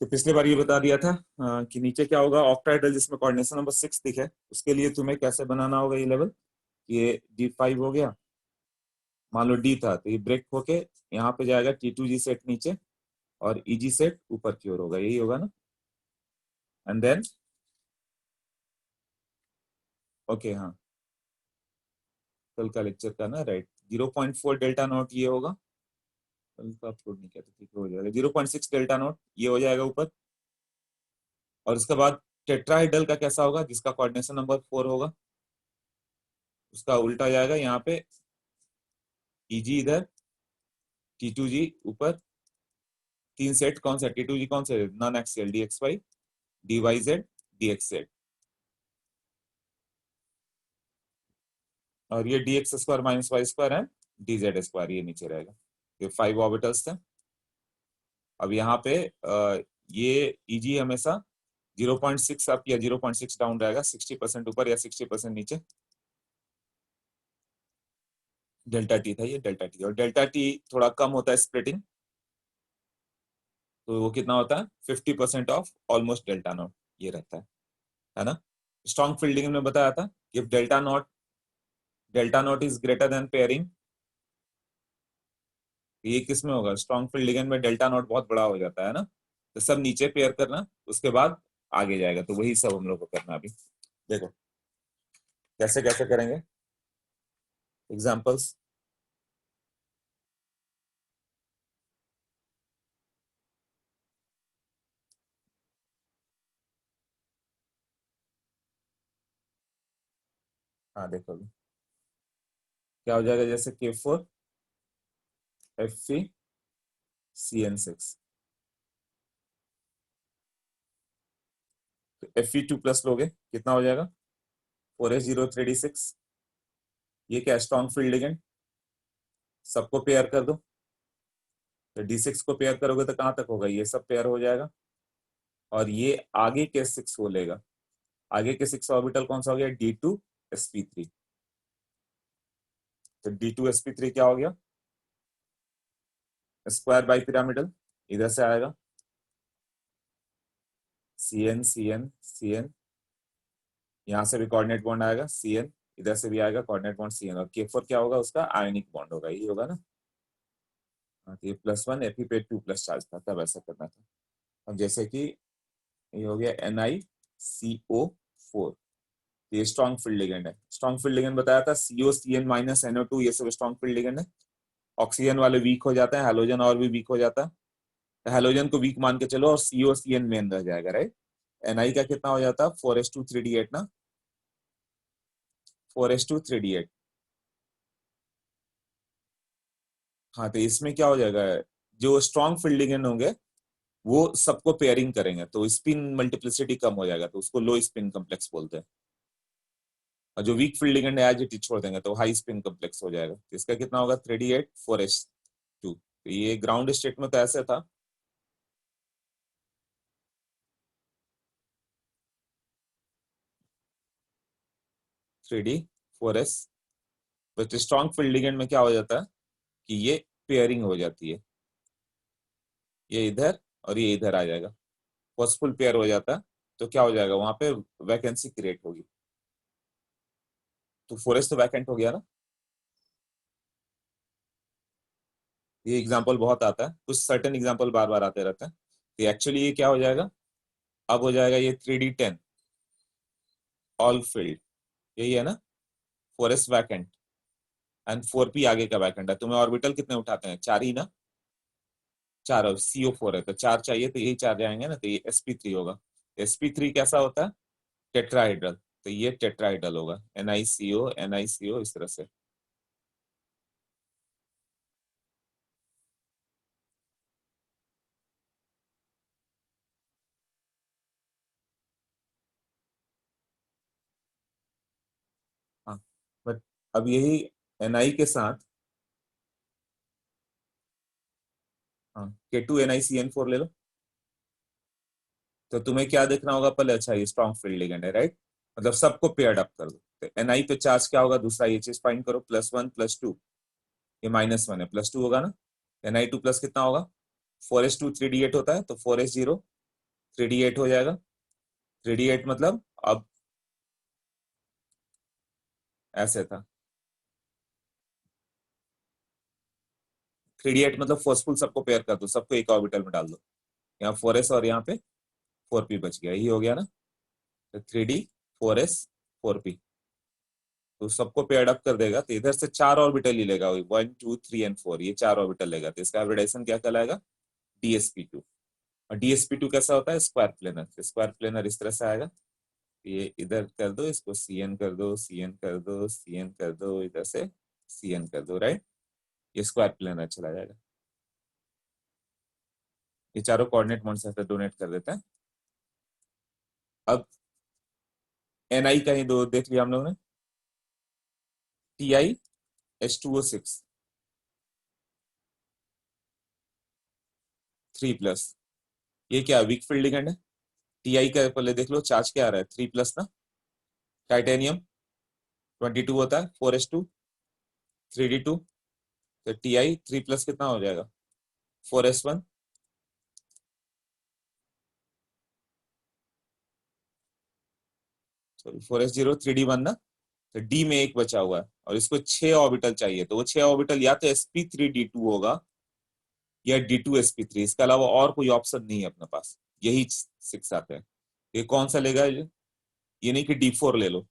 तो पिछले बार ये बता दिया था कि नीचे क्या होगा, ऑक्टाहेड्रल जिसमें कोऑर्डिनेशन नंबर 6 दिखे, उसके लिए तुम्हें कैसे बनाना होगा ये लेवल। ये D5 हो गया, मान लो D था तो ये ब्रेक होके यहाँ पे जाएगा T2G सेट नीचे और EG सेट ऊपर की ओर होगा, यही होगा ना। एंड देन ओके, हाँ कल का लेक्चर का ना, राइट। 0.4 डेल्टा नॉट ये होगा, कल का अपलोड नहीं किया तो ठीक हो जाएगा। 0.6 डेल्टा नॉट ये हो जाएगा ऊपर। और उसके बाद टेट्राहेड्रल का कैसा होगा, जिसका कोऑर्डिनेशन नंबर 4 होगा, उसका उल्टा जाएगा यहाँ पे, EG इधर, T2G ऊपर, तीन सेट कौन सा, T2G कौन से, non axial, DXY, DYZ, DXZ। और ये DX square minus Y square है, DZ स्क्वायर, ये नीचे रहेगा। ये 5 ऑर्बिटल्स थे। अब यहाँ पे ये EG हमेशा 0.6 अप या 0.6 डाउन रहेगा, 60% ऊपर या 60% नीचे। डेल्टा टी था ये, डेल्टा टी, और डेल्टा टी थोड़ा कम होता है स्प्लिटिंग, तो वो कितना होता है, 50% ऑफ ऑलमोस्ट डेल्टा नॉट ये रहता है ना। स्ट्रॉन्ग फील्डिंग में बताया था कि delta not is greater than pairing, ये किस में होगा, स्ट्रॉन्ग फील्ड लिगेंड में डेल्टा नॉट बहुत बड़ा हो जाता है ना। तो सब नीचे पेयर करना, उसके बाद आगे जाएगा, तो वही सब हम लोग को करना। अभी देखो कैसे कैसे करेंगे एग्जांपल्स। हाँ देखो अभी क्या हो जाएगा, जैसे K4 Fe CN6, तो Fe2+ लोगे कितना हो जाएगा, 4S03D6। ये क्या, स्ट्रॉन्ग फील्ड लिगेंड, सबको पेयर कर दो, तो D6 को पेयर करोगे तो कहां तक होगा, ये सब पेयर हो जाएगा। और ये आगे के 6 वो लेगा, आगे के 6 ऑर्बिटल कौन सा हो गया, D2sp3। तो D2sp3 क्या हो गया, स्क्वायर बाई पिरामिडल, इधर से आएगा CN CN CN, यहां से भी कोऑर्डिनेट बॉन्ड आएगा CN, इधर से भी आएगा कोऑर्डिनेट बॉन्ड CN, और K4 क्या होगा, उसका आयनिक बॉन्ड होगा, ये होगा ना। हाँ, तो ये +1 Fe पे 2+ चार्ज था, तब ऐसा करना था। अब जैसे कि ये हो गया NiCO4, ये स्ट्रॉन्ग फील्ड लिगेंड है। स्ट्रॉन्ग फील्ड लिगेंड बताया था, COCN-NO2, ये सब स्ट्रॉन्ग फील्ड लिगेंड है। ऑक्सीजन वाले वीक हो जाते हैं, हेलोजन और भी वीक हो जाता है, तो हेलोजन को वीक मान के चलो, और COCN मेन रह जाएगा, राइट। Ni का कितना हो जाता है, 4s2 3d8 ना, 4s2 3d8। हाँ, तो इसमें क्या हो जाएगा, जो स्ट्रॉन्ग फील्ड लिगेंड होंगे वो सबको पेयरिंग करेंगे, तो स्पिन मल्टीप्लिसिटी कम हो जाएगा, तो उसको लो स्पिन कम्प्लेक्स बोलते हैं। और जो वीक फील्ड लिगेंड है एज इट इज छोड़ देंगे तो हाई स्पिन कम्प्लेक्स हो जाएगा। तो इसका कितना होगा, 3d8 4s2। तो ये ग्राउंड स्टेट में तो ऐसे था, 3d 4s। तो स्ट्रॉन्ग फील्ड लिगेंड में क्या हो जाता है कि ये पेयरिंग हो जाती है, ये इधर और ये इधर आ जाएगा, फॉस्फुल पेयर हो जाता है। तो क्या हो जाएगा, वहां पे वैकेंसी क्रिएट होगी, तो 4s तो वैकेंट हो गया ना। ये एग्जांपल बहुत आता है, कुछ सर्टेन एग्जांपल बार बार आते रहते हैं। तो एक्चुअली ये क्या हो जाएगा, अब हो जाएगा ये 3d10 ऑल फील्ड, यही है ना, 4s वैकेंट एंड 4p आगे का वैकेंट है। तुम्हें ऑर्बिटल कितने उठाते हैं, 4 ही ना, 4, और CO4 है तो 4 चाहिए, तो यही 4 जाएंगे ना, तो ये sp3 होगा। sp3 कैसा होता है, टेट्राहेड्रल, तो ये टेट्राहेड्रल होगा, NiCO NiCO इस तरह से। हाँ, बट अब यही Ni के साथ, हाँ K2NiCN4 ले लो, तो तुम्हें क्या देखना होगा पहले, अच्छा ये स्ट्रॉन्ग फील्ड लिगेंड है, राइट, मतलब सबको पेयर्ड अप कर दो। तो Ni पे चार्ज क्या होगा, दूसरा ये चीज फाइंड करो, +1 +2, ये -1 है, +2 होगा ना। Ni2+ कितना होगा, 4s2 3d8 होता है, तो 4s0 3D8 हो जाएगा। 3D8 मतलब अब ऐसे था। 3D8 मतलब फोर्सफुल सबको पेयर कर दो, सबको एक ऑर्बिटल में डाल दो। यहाँ 4s और यहाँ पे 4p बच गया, ये हो गया ना। तो 3D 4s 4p, तो सबको पेयर्ड अप कर देगा, तो इधर से 4 ऑर्बिटल ही लेगा, 1 2 3 एंड 4, ये 4 ऑर्बिटल लेगा, तो इसका हाइब्रिडाइजेशन क्या कहलाएगा? DsP2। और DsP2 कैसा होता है? Square planar. स्क्वायर प्लेनर इस तरह से आएगा, ये इधर कर दो, इसको Cn कर दो, Cn कर दो, Cn कर दो, इधर से Cn कर दो, राइट। ये स्क्वायर प्लेनर चला जाएगा। ये चारों कोऑर्डिनेट पॉइंट्स ऐसे डोनेट कर देते हैं। अब Ni कहीं दो देख लिया हम लोग ने, TiH2O6 3+, ये क्या वीक फील्ड लिगेंड है। Ti का पहले देख लो चार्ज क्या आ रहा है, 3+ ना। टाइटेनियम 22 होता है, 4s2 3d2, तो Ti 3+ कितना हो जाएगा? 4s1। सॉरी 4s0 3d1 ना। तो डी में एक बचा हुआ है और इसको 6 ऑर्बिटल चाहिए, तो वो 6 ऑर्बिटल या तो sp3d2 होगा या D2sp3, इसके अलावा और कोई ऑप्शन नहीं है अपने पास, यही 6 आते हैं। ये कौन सा लेगा? ये नहीं कि D4 ले लो,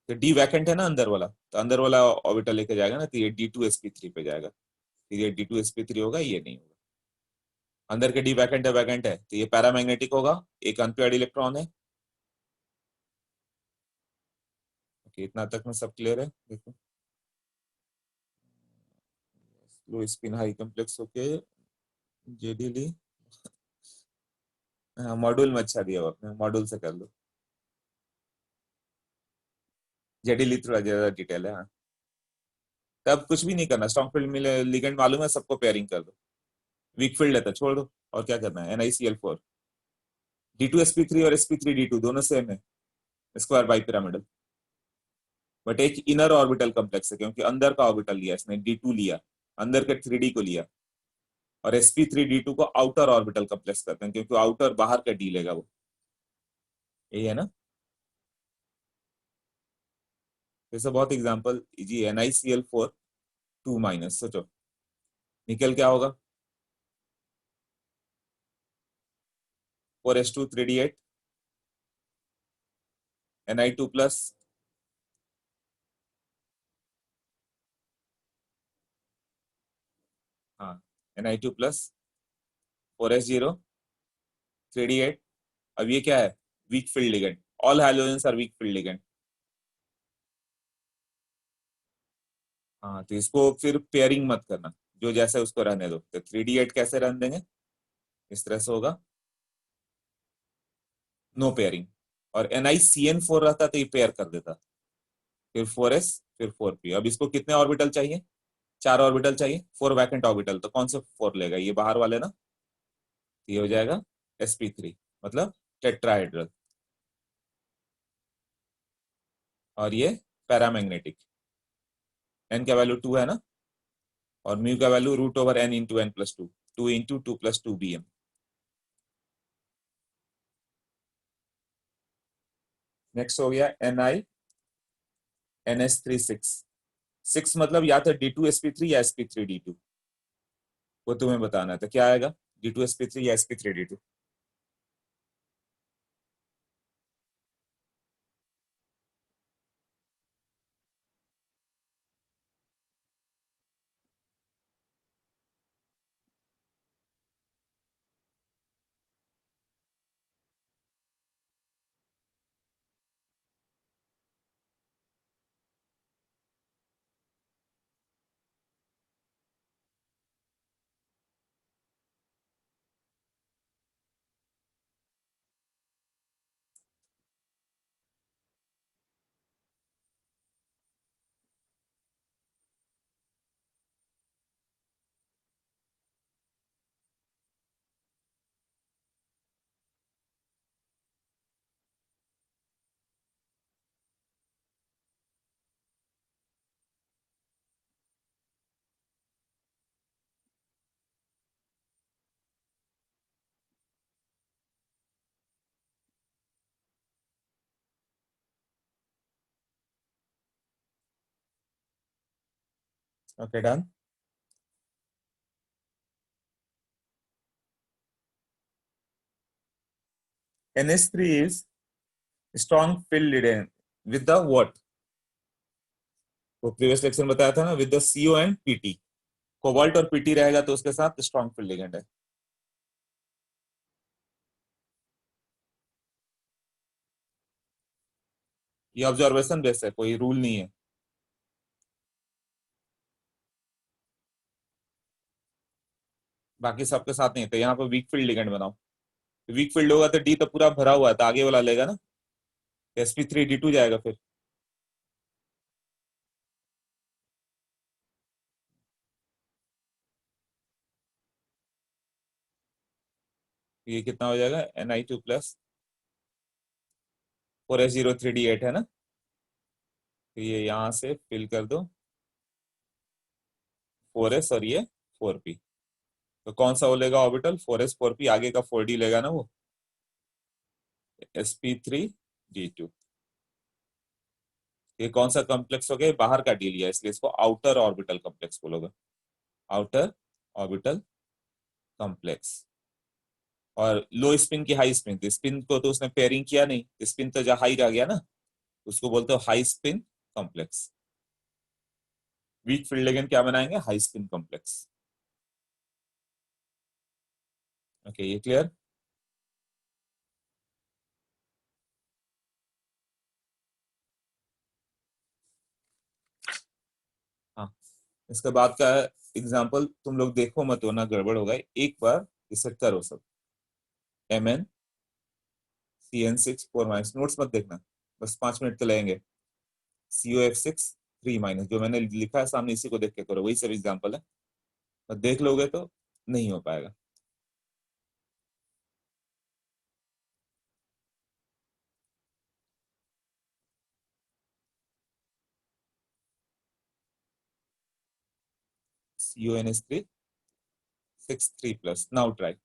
तो डी वैकेंट है ना अंदर वाला, तो अंदर वाला ऑर्बिटल लेके जाएगा ना, तो ये D2sp3 पे जाएगा, तो ये D2sp3 होगा, ये नहीं होगा। अंदर के डी वैकेंट है तो ये पैरामैग्नेटिक होगा, एक अनपेयर्ड इलेक्ट्रॉन है। ओके, इतना तक में सब क्लियर है। देखो लो स्पिन हाई कॉम्प्लेक्स होके जेडीली, हाँ मॉड्यूल में अच्छा दिया हुआ आपने, मॉड्यूल से कर लो। जेडीली थोड़ा ज्यादा डिटेल है, हाँ। तब कुछ भी नहीं करना, स्ट्रॉन्ग फील्ड मिले लिगेंड मालूम है, सबको पेयरिंग कर दो। वीक फील्ड है तो छोड़ दो, और क्या करना है। NiCl4, D2sp3 और sp3d2 दोनों सेम है, स्क्वायर बाई पिरामिडल, बट एक इनर ऑर्बिटल कॉम्प्लेक्स है, क्योंकि अंदर का ऑर्बिटल लिया इसने, D2 लिया, अंदर के 3D को लिया। और sp3d2 को आउटर ऑर्बिटल कॉम्प्लेक्स करते हैं, क्योंकि आउटर बाहर का डी लेगा वो, यही है ना। जैसे बहुत एग्जांपल जी, NiCl4 2-, सोचो निकल क्या होगा? 4s2 3d8, Ni2+, हाँ Ni2+, 4s0 3d8। अब ये क्या है? Weak field ligand, all halogens are weak field ligand. हाँ, तो इसको फिर पेयरिंग मत करना, जो जैसे उसको रहने दो। तो 3d8 कैसे रहने देंगे? इस तरह से होगा, नो पेयरिंग। और NiCN4 रहता तो ये पेयर कर देता, फिर 4s फिर 4p। अब इसको कितने ऑर्बिटल चाहिए? 4 ऑर्बिटल चाहिए, 4 वैकेंट ऑर्बिटल, तो कौन से 4 लेगा? ये बाहर वाले ना, तो ये हो जाएगा sp3, मतलब टेट्राहेड्रल। और ये पैरामैग्नेटिक, n का वैल्यू 2 है ना, और म्यू का value √n × n+2, 2 × 2 + 2 bm। Next हो गया NiNS3 6। 6 मतलब या तो D2sp3 या sp3d2, वो तुम्हें बताना है, तो क्या आएगा? D2sp3 या sp3d2? Okay, done. NH3 is strong field ligand with the what? वो प्रीवियस लेक्चर में बताया था ना, with the CO and PT. Cobalt और PT रहेगा तो उसके साथ स्ट्रॉन्ग फील्ड लिगेंड है. ये ऑब्जर्वेशन बेस है, कोई रूल नहीं है. बाकी सबके साथ नहीं तो यहाँ पे वीक फील्ड लिगेंड बनाओ. वीक फील्ड होगा तो डी तो पूरा भरा हुआ है तो आगे वाला लेगा ना. sp3d2 जाएगा फिर. ये कितना हो जाएगा, Ni2 प्लस 4s03d8 है ना. तो ये यहाँ से फिल कर दो 4s और ये 4p. तो कौन सा वो लेगा ऑर्बिटल, 4s 4p, आगे का 4d लेगा ना वो, sp3d2. ये कौन सा कॉम्प्लेक्स हो गया, बाहर का डी लिया इसलिए इसको आउटर ऑर्बिटल कॉम्प्लेक्स बोलोगे. Outer orbital complex. और लो स्पिन की हाई स्पिन, तो स्पिन को तो उसने पेयरिंग किया नहीं, स्पिन तो जहाँ हाई रह गया ना, उसको बोलते हो high spin complex. Week field ligand क्या बनाएंगे, हाई स्पिन कॉम्प्लेक्स. ओके, ये क्लियर. हाँ, इसके बाद का एग्जाम्पल तुम लोग देखो मत, वरना गड़बड़ होगा. एक बार इसे करो सब. MnCN6 4 - नोट्स मत देखना, बस 5 मिनट तो लगेंगे. COF6 3 - जो मैंने लिखा है सामने इसी को देख के करो, वही सब एग्जाम्पल है. और देख लोगे तो नहीं हो पाएगा. CONS3 6 3 plus. Now try.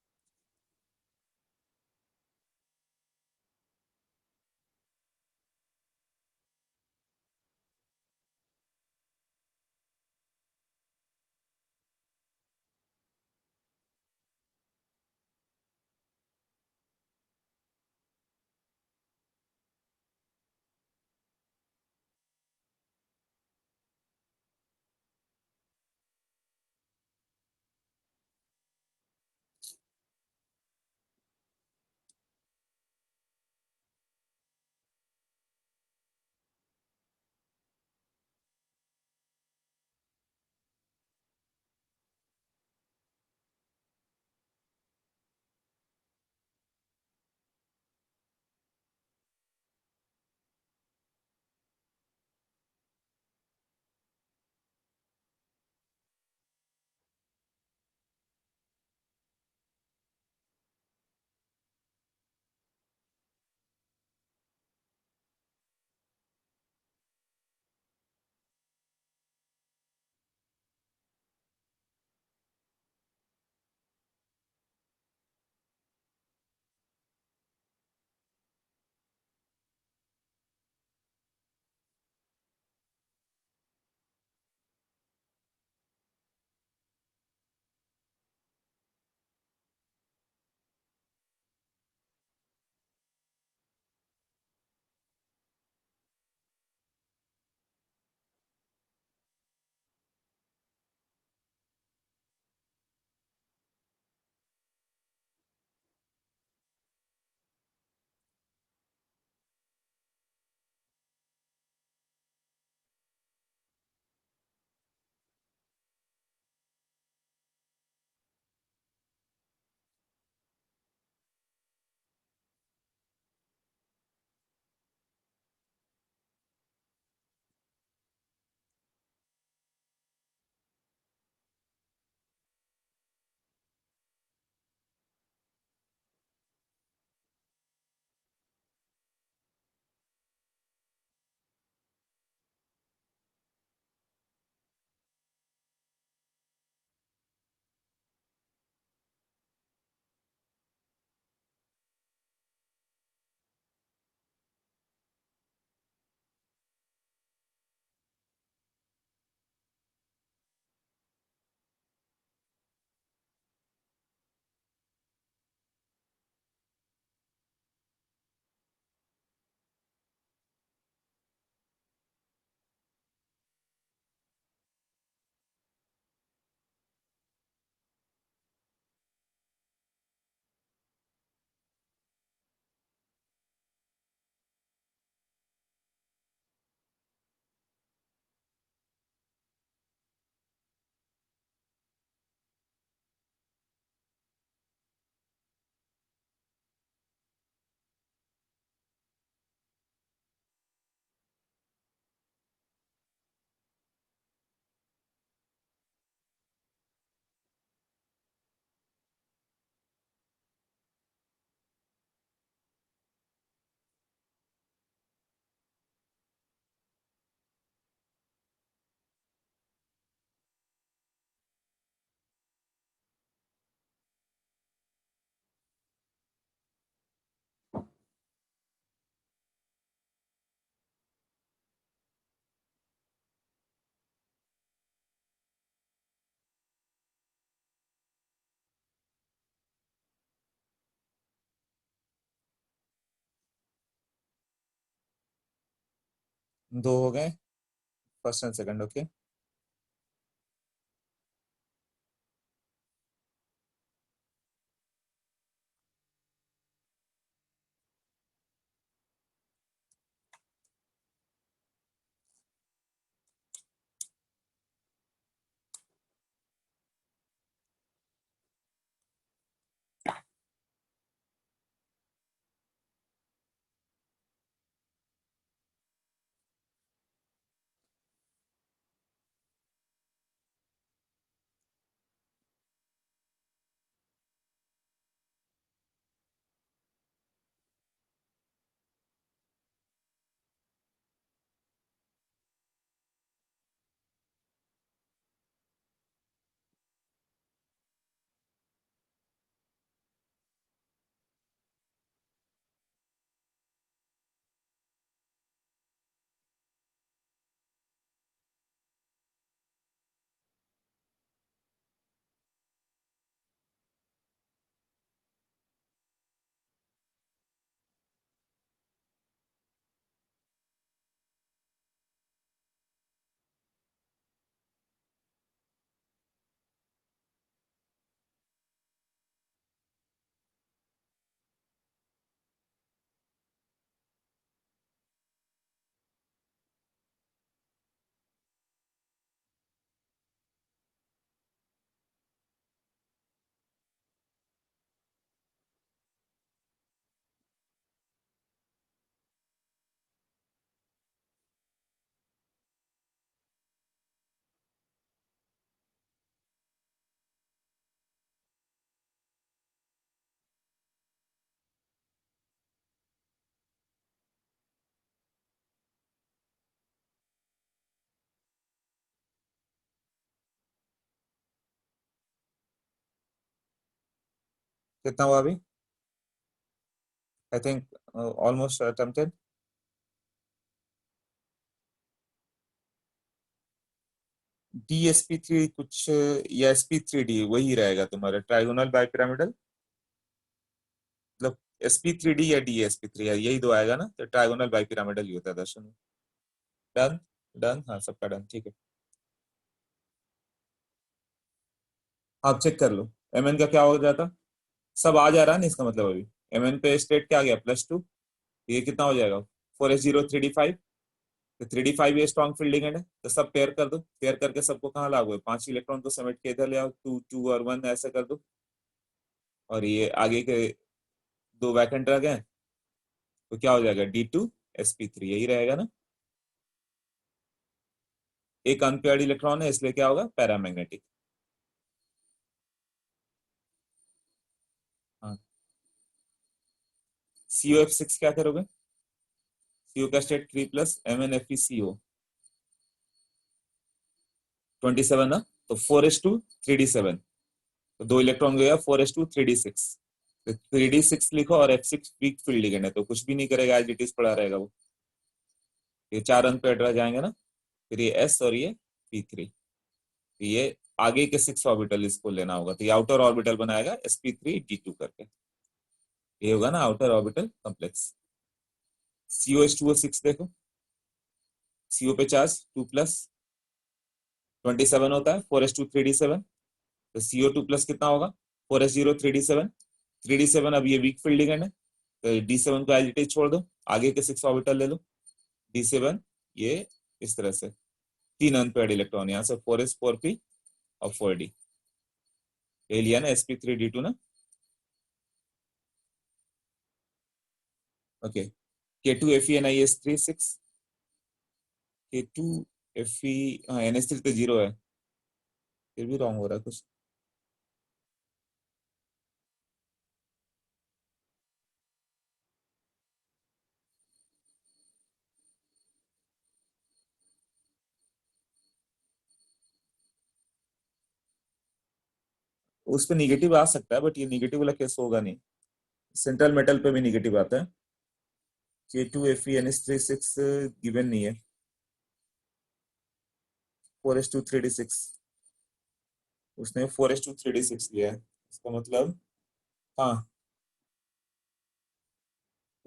दो हो गए, फर्स्ट एंड सेकंड। ओके, कितना हुआ अभी? I think almost attempted. DSP3 कुछ या SP3D वही रहेगा तुम्हारा, ट्राइगोनल बाइपिरामिडल। मतलब SP3D या DSP3, यही दो आएगा ना, तो ट्राइगोनल बाइपिरामिडल ही होता है दर्शन में। डन। डन, हाँ सबका डन, ठीक है। आप चेक कर लो MN का क्या हो जाता। सब आ जा रहा है ना, इसका मतलब अभी MN पे स्टेट क्या आ गया, +2। ये कितना हो जाएगा, 4s0 3d5। तो 3d5 ये स्ट्रॉन्ग फील्ड लिगेंड है, तो सब पेयर कर दो। पेयर करके सबको कहाँ लागू है, 5 इलेक्ट्रॉन को समेट के इधर ले आओ, 2 2 और 1 ऐसे कर दो। और ये आगे के दो वैकेंट रह गए, तो क्या हो जाएगा, D2sp3, यही रहेगा ना। एक अनपेयर्ड इलेक्ट्रॉन है, इसलिए क्या होगा, पैरामैग्नेटिक। हाँ, COF6 क्या करोगे, CO का स्टेट 3 + MnFeCO 27 ना। तो 4s2 3d7, तो 2 इलेक्ट्रॉन गया, 4s2 3d6। तो 3d6 लिखो, और F6 वीक फील्ड लिगेंड है, तो कुछ भी नहीं करेगा, एज इट इज पड़ा रहेगा वो। ये 4 अनपेयर्ड रह जाएंगे ना। फिर ये S और ये P3। तो ये आगे के 6 ऑर्बिटल इसको लेना होगा, तो ये आउटर ऑर्बिटल बनाएगा sp3d2 करके। ये होगा ना आउटर ऑर्बिटल कॉम्प्लेक्स। COH2O6 देखो, CO पे चार्ज 2 + 27 होता है, 4s2 3d7। तो CO2 + कितना होगा, 4s0 3d7। 3d7 अब ये वीक फील्ड लिगेंड है, तो D7 को एज इट इज छोड़ दो, आगे के 6 ऑर्बिटल ले लो। D7 ये इस तरह से, 3 अनपेयर्ड इलेक्ट्रॉन, यहाँ से 4s 4p और 4d। ये लिया ना sp3d2 ना। Okay, K2FeNIS3 6। K2Fe, हाँ NH3 तो 0 है, फिर भी रॉन्ग हो रहा है कुछ। उस पे निगेटिव आ सकता है, बट ये निगेटिव वाला केस होगा नहीं। सेंट्रल मेटल पे भी निगेटिव आता है। K2FeNH3 6 गिवन नहीं है, 4s2 3d6। उसने 4s2 3d6 लिया है, इसका मतलब। हाँ,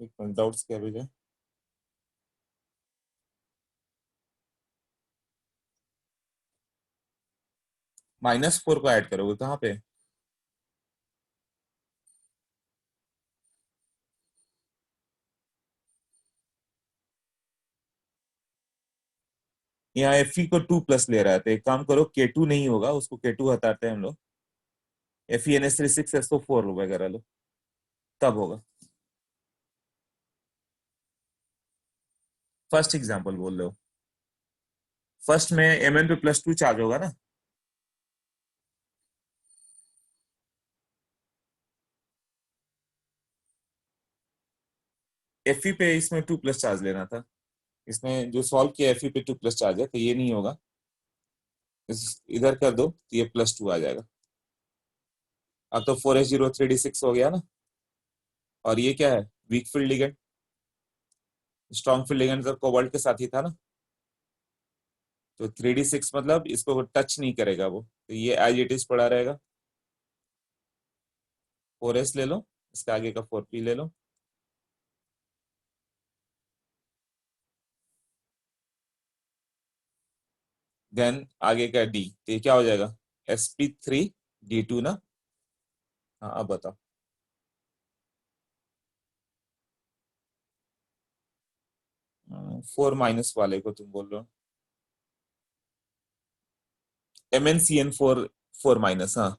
एक मिनट, डाउट्स क्या भेजा। -4 को ऐड करोगे कहाँ पे? यहाँ एफ को 2+ ले रहा है, तो एक काम करो, K2 नहीं होगा, उसको K2 हटाते हैं हम लोग। FeNH3 6SO4 वगैरह लो, तब होगा। फर्स्ट एग्जाम्पल बोल रहे हो? फर्स्ट में Mn पे +2 चार्ज होगा ना। Fe पे इसमें 2+ चार्ज लेना था। इसमें जो सॉल्व किया Fe पे 2+ चार्ज है, तो ये नहीं होगा। इधर कर दो तो ये +2 आ जाएगा। अब तो 4s0 3d6 हो गया ना। और ये क्या है? Weak field ligand. Strong field ligand तो कोबाल्ट के साथ ही था ना। तो 3d6 मतलब इसको टच नहीं करेगा वो, तो ये एज इट इज पड़ा रहेगा। 4s ले लो, इसके आगे का 4p ले लो। देन आगे का डी, तो ये क्या हो जाएगा? sp3d2 ना। हाँ अब बताओ। 4 माइनस वाले को तुम बोल रहे हो? MnCN4 4 माइनस, हाँ।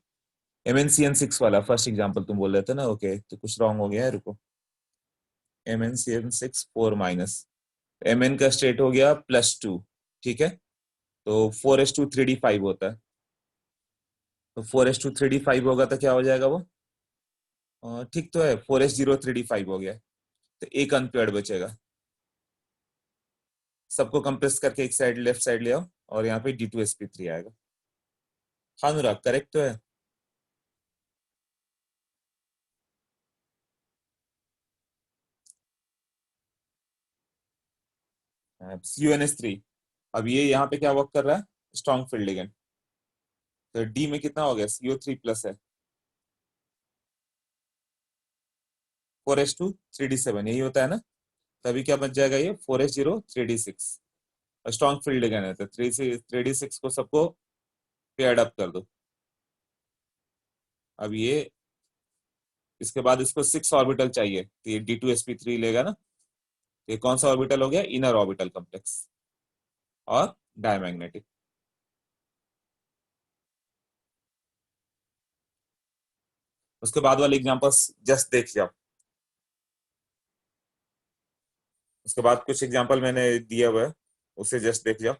MnCN6 वाला फर्स्ट एग्जांपल तुम बोल रहे थे ना, ओके तो कुछ रॉन्ग हो गया है, रुको। MnCN6 4 माइनस, Mn का स्टेट हो गया +2, ठीक है। तो 4s2 3d5 होता है। तो 4s2 3d5 होगा तो क्या हो जाएगा वो? ठीक तो है, 4s0 3d5 हो गया। तो एक अनपेयर्ड बचेगा। सबको कंप्रेस करके एक साइड लेफ्ट साइड ले आओ, और यहाँ पे D2sp3 आएगा। हाँ अनुराग, करेक्ट तो है। CuNH3। अब ये यहाँ पे क्या वर्क कर रहा है? Strong field ligand. तो डी में कितना हो गया? CO3+ है। 4s2 3d7 यही होता है ना। तभी क्या बच जाएगा? ये 4s0 3d6। Strong field ligand है, तो 3d6 को सबको पेयर्ड अप कर दो। अब ये, इसके बाद इसको 6 ऑर्बिटल चाहिए, तो ये D2sp3 लेगा ना। ये कौन सा ऑर्बिटल हो गया? इनर ऑर्बिटल कॉम्प्लेक्स और डायमैग्नेटिक। उसके बाद वाले एग्जांपल्स जस्ट देख जाओ। उसके बाद कुछ एग्जांपल मैंने दिया हुआ है, उसे जस्ट देख जाओ।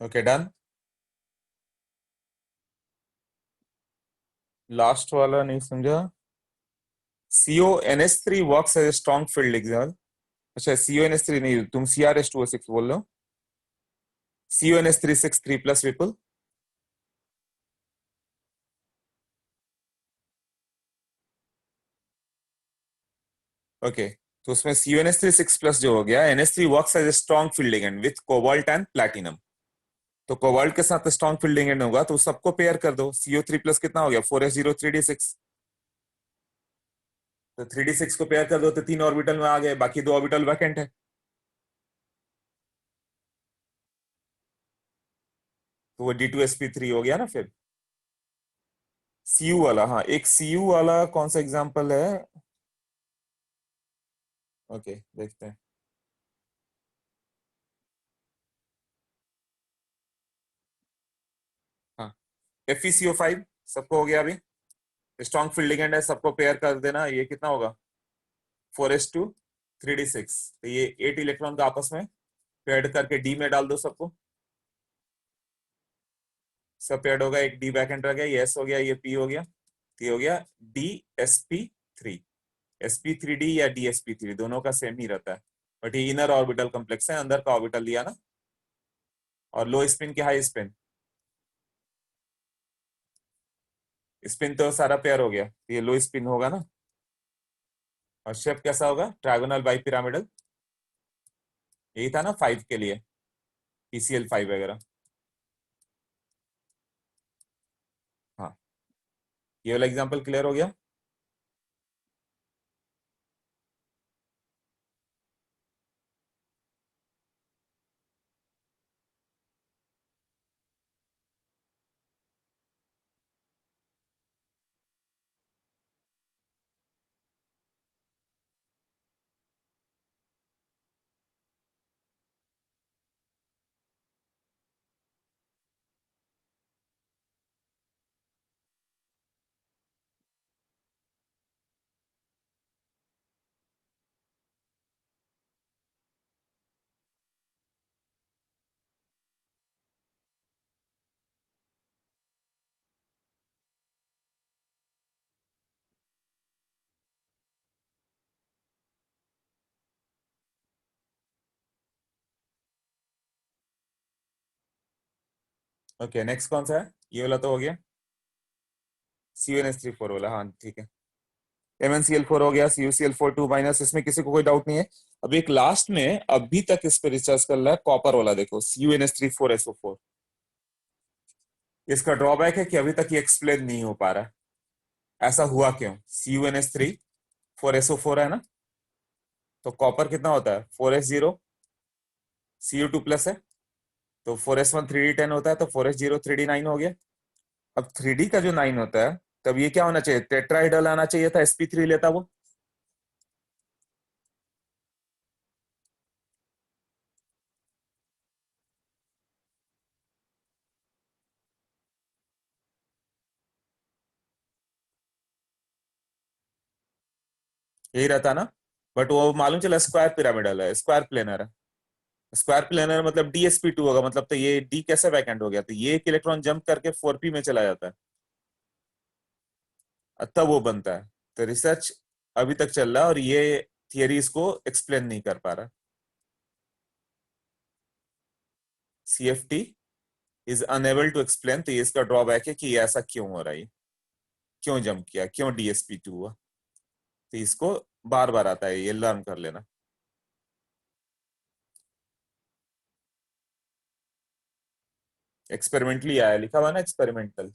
Okay done. लास्ट वाला नहीं समझा। CONH3 works as a strong field exam. अच्छा CONH3 नहीं, तुम CrH2O6 बोल रहे हो। CONH3 6 3+ triple. ओके, तो उसमें CONH3 6+ जो हो गया, NH3 works as a strong field ligand with cobalt and platinum. तो कोबाल्ट के साथ स्ट्रॉन्ग फील्ड लिगेंड होगा तो सबको पेयर कर दो। CO3+ कितना हो गया, 4s0 3d6। तो 3d6 को पेयर कर दो तो 3 ऑर्बिटल में आ गए, बाकी 2 ऑर्बिटल वैकेंट है। तो वो D2sp3 हो गया ना फिर। Cu वाला, हाँ एक Cu वाला कौन सा एग्जांपल है। ओके देखते हैं। हाँ FeCO5 सबको हो गया अभी। स्ट्रॉन्ग फील्ड लिगेंड है, सबको पेयर कर देना। ये कितना होगा, 4s2 3d6। तो ये 8 इलेक्ट्रॉन का आपस में पेयर करके डी में डाल दो सबको। सब पेयर्ड होगा, एक डी वैकेंट रह गया, ये एस हो गया, ये पी हो गया। तो ये हो गया DsP3। sp3d या DsP3 दोनों का सेम ही रहता है, बट ये इनर ऑर्बिटल कॉम्प्लेक्स है, अंदर का ऑर्बिटल लिया ना। और लो स्पिन की हाई स्पिन। स्पिन तो सारा पेयर हो गया, तो ये लो स्पिन होगा ना। और शेप कैसा होगा, ट्रायगोनल बाई पिरामिडल। यही था ना 5 के लिए, PCl5 वगैरह। हाँ, ये वाला एग्जांपल क्लियर हो गया। ओके नेक्स्ट कौन सा है, ये वाला तो हो गया। CuNH3 4 वाला, हाँ ठीक है। MnCl4 हो गया, CuCl4 2-, इसमें किसी को कोई डाउट नहीं है। अब एक लास्ट में अभी तक इस पे रिसर्च कर रहा है, कॉपर वाला देखो, CuNH3 4SO4। इसका ड्रॉबैक है कि अभी तक ये एक्सप्लेन नहीं हो पा रहा है, ऐसा हुआ क्यों। CuNH3 4SO4 है ना, तो कॉपर कितना होता है 4s0, Cu2+ है। तो 4s1 3d10 होता है, तो 4s0 3d9 हो गया। अब 3D का जो 9 होता है, तब ये क्या होना चाहिए, टेट्राइडल आना चाहिए था, sp3 लेता वो। यही रहता ना। बट वो मालूम चला स्क्वायर पिरामिडल है, स्क्वायर प्लेनर है। स्क्वायर प्लेनर मतलब DsP2 होगा, मतलब तो ये डी कैसे वैकेंट हो गया, तो ये एक इलेक्ट्रॉन जंप करके 4p में चला जाता है, तब वो बनता है। तो रिसर्च अभी तक चल रहा है और ये थियरी इसको एक्सप्लेन नहीं कर पा रहा। CFT is unable to explain, तो ये इसका ड्रॉबैक है कि ये ऐसा क्यों हो रहा है, क्यों जंप किया, क्यों DsP2 हुआ। तो इसको बार बार आता है, ये लर्न कर लेना। एक्सपेरिमेंटली आया, लिखा हुआ ना एक्सपेरिमेंटल।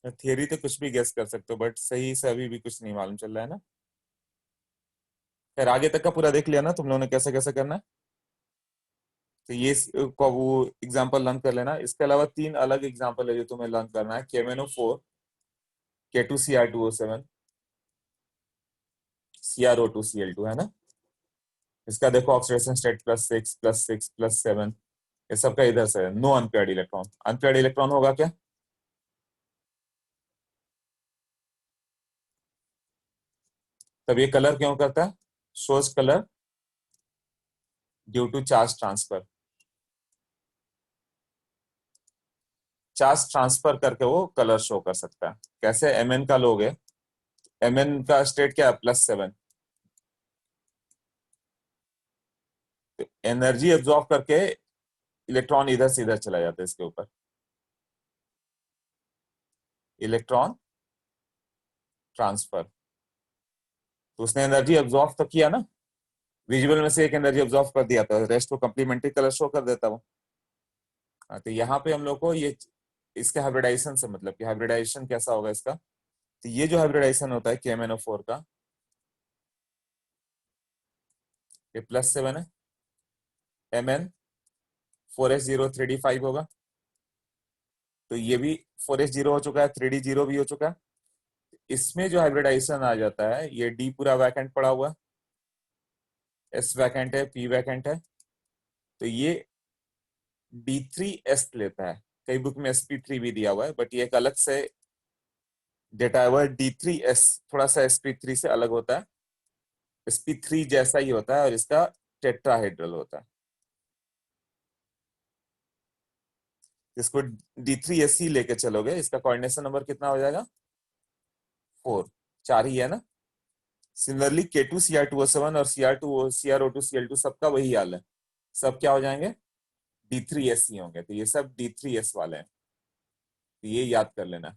थियरी तो कुछ भी गेस कर सकते हो, बट सही से अभी भी कुछ नहीं मालूम चल रहा है ना। फिर आगे तक का पूरा देख लिया ना तुम लोगों ने, कैसे कैसे करना है। तो ये को वो एग्जांपल लर्न कर लेना। इसके अलावा तीन अलग एग्जांपल है जो तुम्हें लर्न करना है। KMnO4, K2Cr2O7, CrO2Cl2, है ना। इसका देखो ऑक्सीडेशन स्टेट +6 +6 +7, ये सबका इधर से no unpaired electron. Unpaired electron होगा क्या? तब ये कलर क्यों करता है? Shows colour due to charge transfer. Charge transfer करके वो कलर शो कर सकता है। कैसे? Mn का लोगे, Mn का स्टेट क्या है? +7। एनर्जी एब्जॉर्ब करके इलेक्ट्रॉन इधर से इधर चला जाता है इसके ऊपर। इलेक्ट्रॉन ट्रांसफर, तो उसने एनर्जी एब्जॉर्ब तो किया ना। विजुअल में से एक एनर्जी एब्जॉर्ब कर दिया, तो रेस्ट को कंप्लीमेंट्री कलर शो कर देता वो। हाँ, तो यहाँ पे हम लोग को ये इसके हाइब्रिडाइजेशन से मतलब कि हाइब्रिडाइजेशन कैसा होगा इसका। तो ये जो हाइब्रिडाइजेशन होता है KMnO4 का, ये +7 है। Mn 4s0 3d5 होगा। तो ये भी 4s0 हो चुका है, 3d0 भी हो चुका है। इसमें जो हाइब्रिडाइजेशन आ जाता है, ये D पूरा वैकेंट पड़ा हुआ है, S वैकेंट है, P वैकेंट है। तो ये D3s लेता है। कई बुक में sp3 भी दिया हुआ है, बट ये एक अलग से डेटा हुआ है। D3s थोड़ा सा sp3 से अलग होता है। sp3 जैसा ही होता है और इसका टेट्राहेड्रल होता है। इसको D3s ही लेके चलोगे, इसका कोऑर्डिनेशन नंबर कितना हो जाएगा? 4। 4 ही है ना। सिमिलरली K2Cr2O7 और CrO2Cl2 सबका वही हाल है। सब क्या हो जाएंगे? D3s ही होंगे। तो ये सब D3s वाले हैं, तो ये याद कर लेना।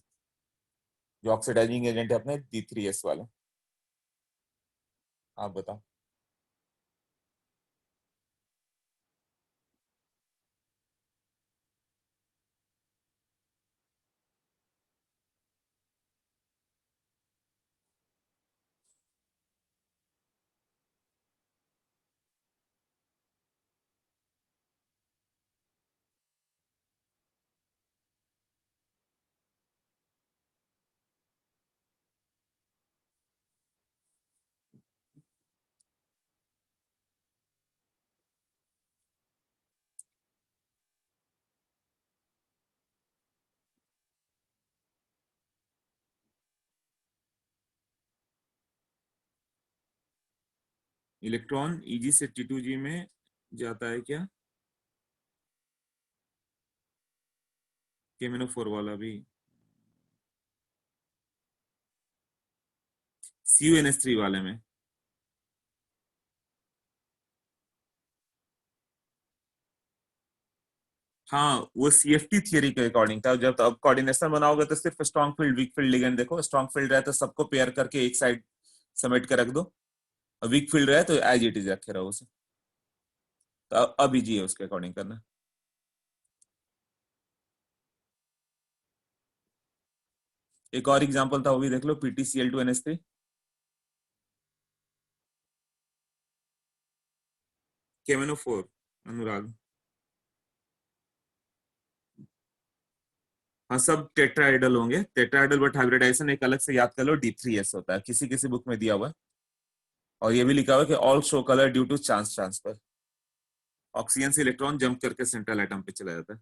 जो ऑक्सीडाइजिंग एजेंट है अपने D3s वाले। आप बताओ। इलेक्ट्रॉन Eg से T2G में जाता है क्या? KMnO4 वाला भी CuNS3 वाले में। हाँ, वो CFT थियरी के अकॉर्डिंग था। जब अब कोऑर्डिनेशन बनाओगे तो सिर्फ strong field weak field ligand देखो। स्ट्रॉन्ग फील्ड रहे तो सबको पेयर करके एक साइड समेट के रख दो, और वीक फील्ड रहे तो एज इट इज रखे रहो उसे। तो अब इजी है उसके अकॉर्डिंग करना। एक और एग्जांपल था, वो भी देख लो। PtCl2NH3। KMnO4 अनुराग। हाँ, सब टेट्राहेड्रल होंगे। टेट्राहेड्रल बट हाइब्रिडाइजेशन एक अलग से याद कर लो, D3s होता है, किसी किसी बुक में दिया हुआ है। और ये भी लिखा हुआ है कि all show colour due to charge transfer. Oxygen से इलेक्ट्रॉन जंप करके सेंट्रल एटम पे चला जाता है,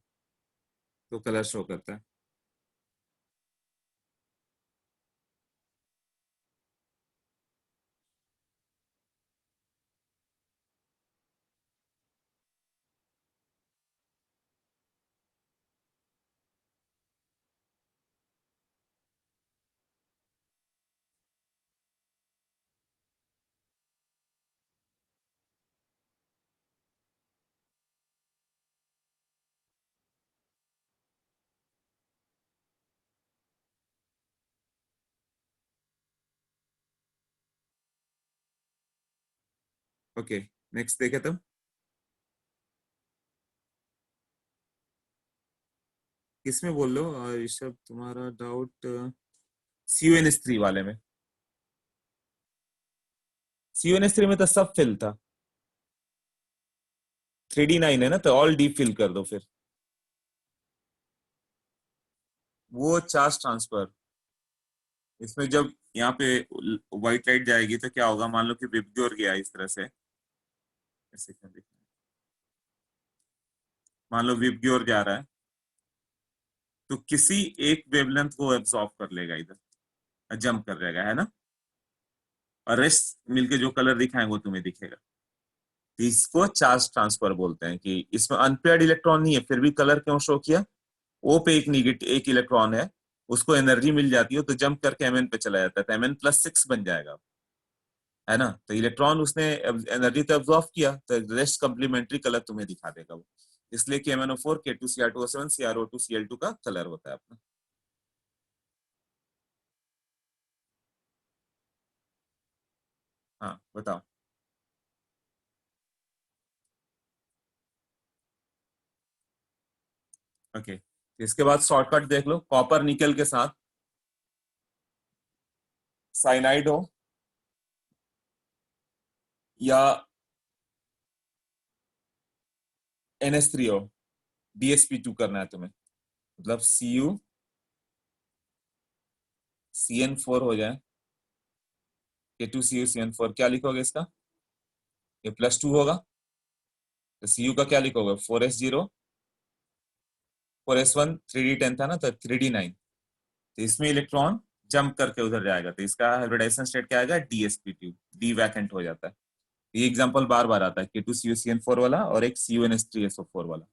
तो कलर शो करता है। ओके, नेक्स्ट देखे तब। किसमें बोल लो ऋषभ, तुम्हारा डाउट CuNH3 वाले में। CuNH3 में तो सब फिल था, 3D9 है ना, तो ऑल डीप फिल कर दो फिर। वो चार्ज ट्रांसफर, इसमें जब यहाँ पे व्हाइट लाइट जाएगी तो क्या होगा, मान लो कि विबग्योर गया इस तरह से, ऐसे क्या देखना, मान लो विबग्योर जा रहा है, तो किसी एक वेवलेंथ को एब्सॉर्ब कर लेगा इधर, जंप कर जाएगा, है ना, और रेस्ट मिलके जो कलर दिखाएंगे वो तुम्हें दिखेगा। तो इसको चार्ज ट्रांसफर बोलते हैं, कि इसमें अनपेयर्ड इलेक्ट्रॉन नहीं है फिर भी कलर क्यों शो किया। ओ पे एक निगेटिव, एक इलेक्ट्रॉन है, उसको एनर्जी मिल जाती है तो जंप करके Mn पे चला जाता है, तो Mn+6 बन जाएगा, है ना। तो इलेक्ट्रॉन उसने एनर्जी तो एब्जॉर्व किया, तो रेस्ट कम्प्लीमेंट्री कलर तुम्हें दिखा देगा वो। इसलिए कि MnO4 K2Cr2O7 CrO2Cl2 का कलर होता है अपना। हाँ बताओ। ओके, इसके बाद शॉर्टकट देख लो, कॉपर निकल के साथ साइनाइड हो, या NH3 हो, DsP2 करना है तुम्हें, मतलब CuCN4 हो जाए, K2CuCN4, क्या लिखोगे इसका, ये +2 होगा, तो Cu का क्या लिखोगे, 4s0 4s1, 3D10 था ना, तो 3D9, तो इसमें इलेक्ट्रॉन जंप करके उधर जाएगा, तो इसका हाइब्रिडाइजेशन स्टेट क्या आएगा, DsP2, डी वैकेंट हो जाता है। ये एग्जांपल बार बार आता है, K2CuCN4 वाला और एक CuNH3SO4 वाला।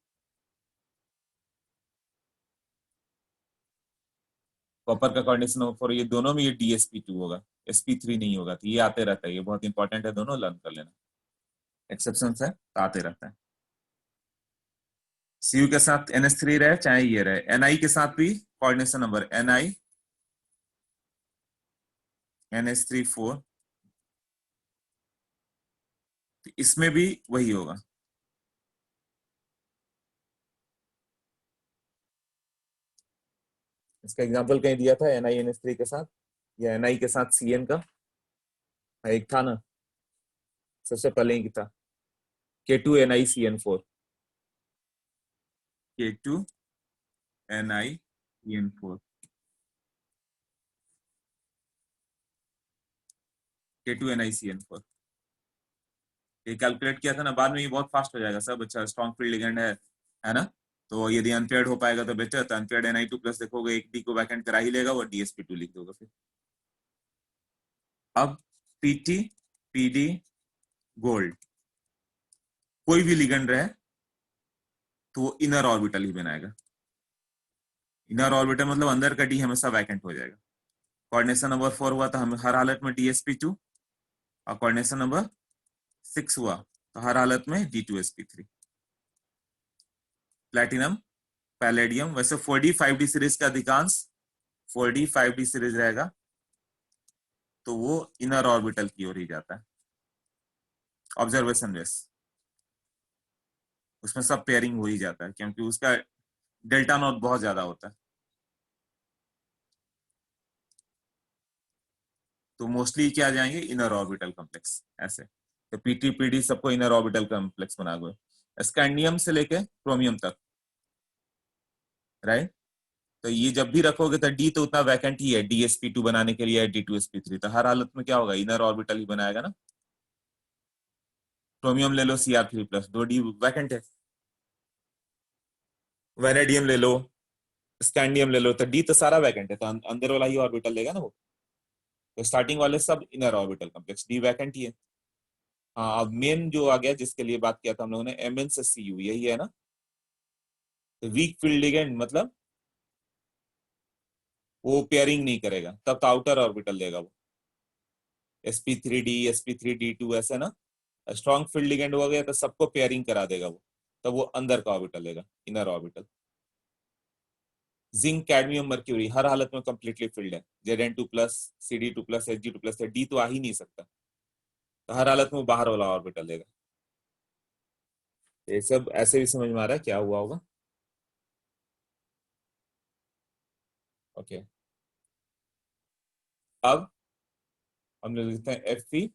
कॉपर का कोऑर्डिनेशन O4, ये दोनों में ये DsP2 होगा, sp3 नहीं होगा, तो ये आते रहता है, ये बहुत इंपॉर्टेंट है, दोनों लर्न कर लेना, एक्सेप्शन है तो आते रहता है। Cu के साथ NH3 रहे चाहे ये रहे, Ni के साथ भी कोऑर्डिनेशन नंबर Ni NH3 4, तो इसमें भी वही होगा। इसका एग्जांपल कहीं दिया था NiNH3 के साथ, या Ni के साथ Cn का, एक था ना, सबसे पहले ही था, K2NiCN4, K2NiCN4, K2NiCN4, ये कैलकुलेट किया था ना, बाद में ये बहुत फास्ट हो जाएगा सब, अच्छा स्ट्रॉन्ग फील्ड लिगेंड है ना। तो यदि अनपेयर्ड हो पाएगा तो बेटर, तो अनपेयर्ड Ni2+ देखोगे, एक डी को वैकेंट करा ही लेगा, वो DsP2 लिख दोगे फिर। अब Pt Pd गोल्ड, कोई भी लिगेंड रहे तो वो इनर ऑर्बिटल ही बनाएगा। इनर ऑर्बिटल मतलब अंदर का डी हमेशा वैकेंट हो जाएगा। कोऑर्डिनेशन नंबर 4 हुआ तो हम हर हालत में DsP2, और कोऑर्डिनेशन नंबर 6 हुआ तो हर हालत में D2sp3। प्लेटिनम, पैलेडियम, वैसे 4D 5D सीरीज का अधिकांश 4D 5D सीरीज रहेगा, तो वो इनर ऑर्बिटल की ओर ही जाता है। ऑब्जर्वेशन बेस, उसमें सब पेयरिंग हो ही जाता है, क्योंकि उसका डेल्टा नॉट बहुत ज्यादा होता है, तो मोस्टली क्या आ जाएंगे, इनर ऑर्बिटल कॉम्प्लेक्स ऐसे। तो पीटी पीडी सबको इनर ऑर्बिटल कॉम्प्लेक्स बना हुए, स्कैंडियम से लेके क्रोमियम तक, राइट। तो ये जब भी रखोगे तो डी तो उतना वैकेंट ही है DsP2 बनाने के लिए, D2sp3, तो हर हालत में क्या होगा, इनर ऑर्बिटल ही बनाएगा ना। क्रोमियम ले लो Cr3+, 2D वैकेंट है। वेनेडियम ले लो, स्कैंडियम ले लो, तो डी तो सारा वैकेंट है, तो अंदर वाला ही ऑर्बिटल लेगा ना वो। तो स्टार्टिंग वाले सब inner orbital complex, D vacant ही है। हाँ, अब मेन जो आ गया जिसके लिए बात किया था हम लोगों ने, Mn से Cu, यही है ना। तो वीक फील्ड लिगेंड मतलब वो पेयरिंग नहीं करेगा, तब तो आउटर ऑर्बिटल लेगा वो, sp3d sp3d2 ऐसे ना। स्ट्रॉन्ग फील्ड लिगेंड हो गया तो सबको पेयरिंग करा देगा वो, तब वो अंदर का ऑर्बिटल लेगा, inner orbital. Zinc cadmium mercury हर हालत में कंप्लीटली फील्ड है, Zn2+, Cd2+, Hg2+, डी तो आ ही नहीं सकता, तो हर हालत में वो बाहर वाला ऑर्बिटल लेगा। ये सब ऐसे भी समझ में आ रहा है क्या हुआ होगा। ओके, अब हम लोग लिखते हैं Fe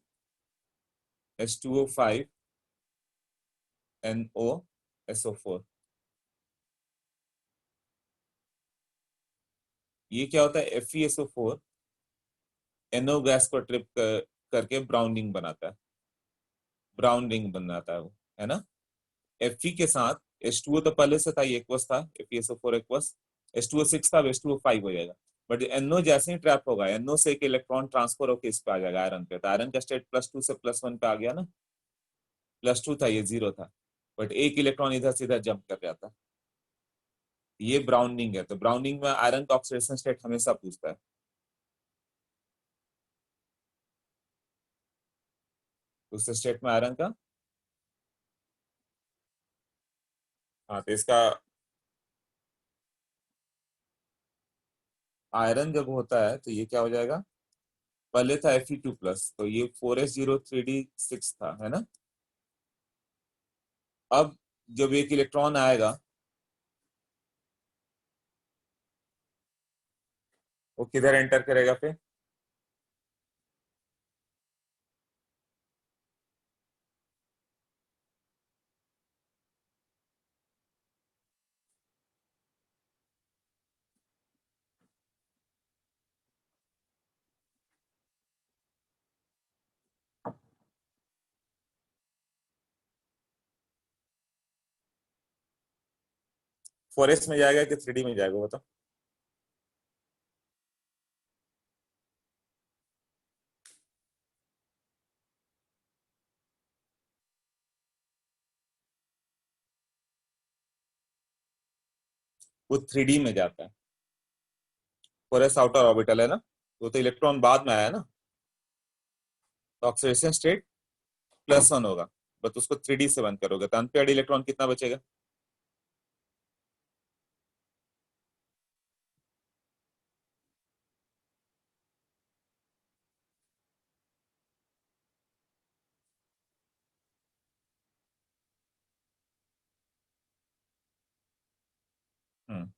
H2O5NO SO4। ये क्या होता है? FeSO4 NO गैस को ट्रिप करके ब्राउन रिंग बनाता है, ब्राउन रिंग बनाता है वो, है ना। Fe के साथ H2O तो पहले से था, ये एक्वस था, FeSO4 एक्वस, H2O6 था, अब H2O5 हो जाएगा। बट NO जैसे ही ट्रैप होगा, NO से एक इलेक्ट्रॉन ट्रांसफर होकर इस पे आ जाएगा, आयरन पे। तो आयरन का स्टेट +2 से +1 पे आ गया ना, +2 था, ये 0 था, बट एक इलेक्ट्रॉन इधर से इधर जंप कर जाता। ये ब्राउनिंग है। तो ब्राउनिंग में आयरन का ऑक्सीडेशन स्टेट हमेशा पूछता है, उस स्टेट में आयरन का। हाँ, तो इसका आयरन जब होता है तो ये क्या हो जाएगा? पहले था Fe2+, तो ये 4s0 3d6 था, है ना। अब जब एक इलेक्ट्रॉन आएगा, वो किधर एंटर करेगा फिर? फॉरेस्ट में जाएगा कि 3D में जाएगा, वो तो। वो 3D में जाता है। फॉरेस्ट आउटर ऑर्बिटल है ना, वो तो इलेक्ट्रॉन बाद में आया ना, तो ऑक्सीडेशन स्टेट +1 होगा। बट उसको 3D से बंद करोगे तो अनपेयर्ड इलेक्ट्रॉन कितना बचेगा? हम्म।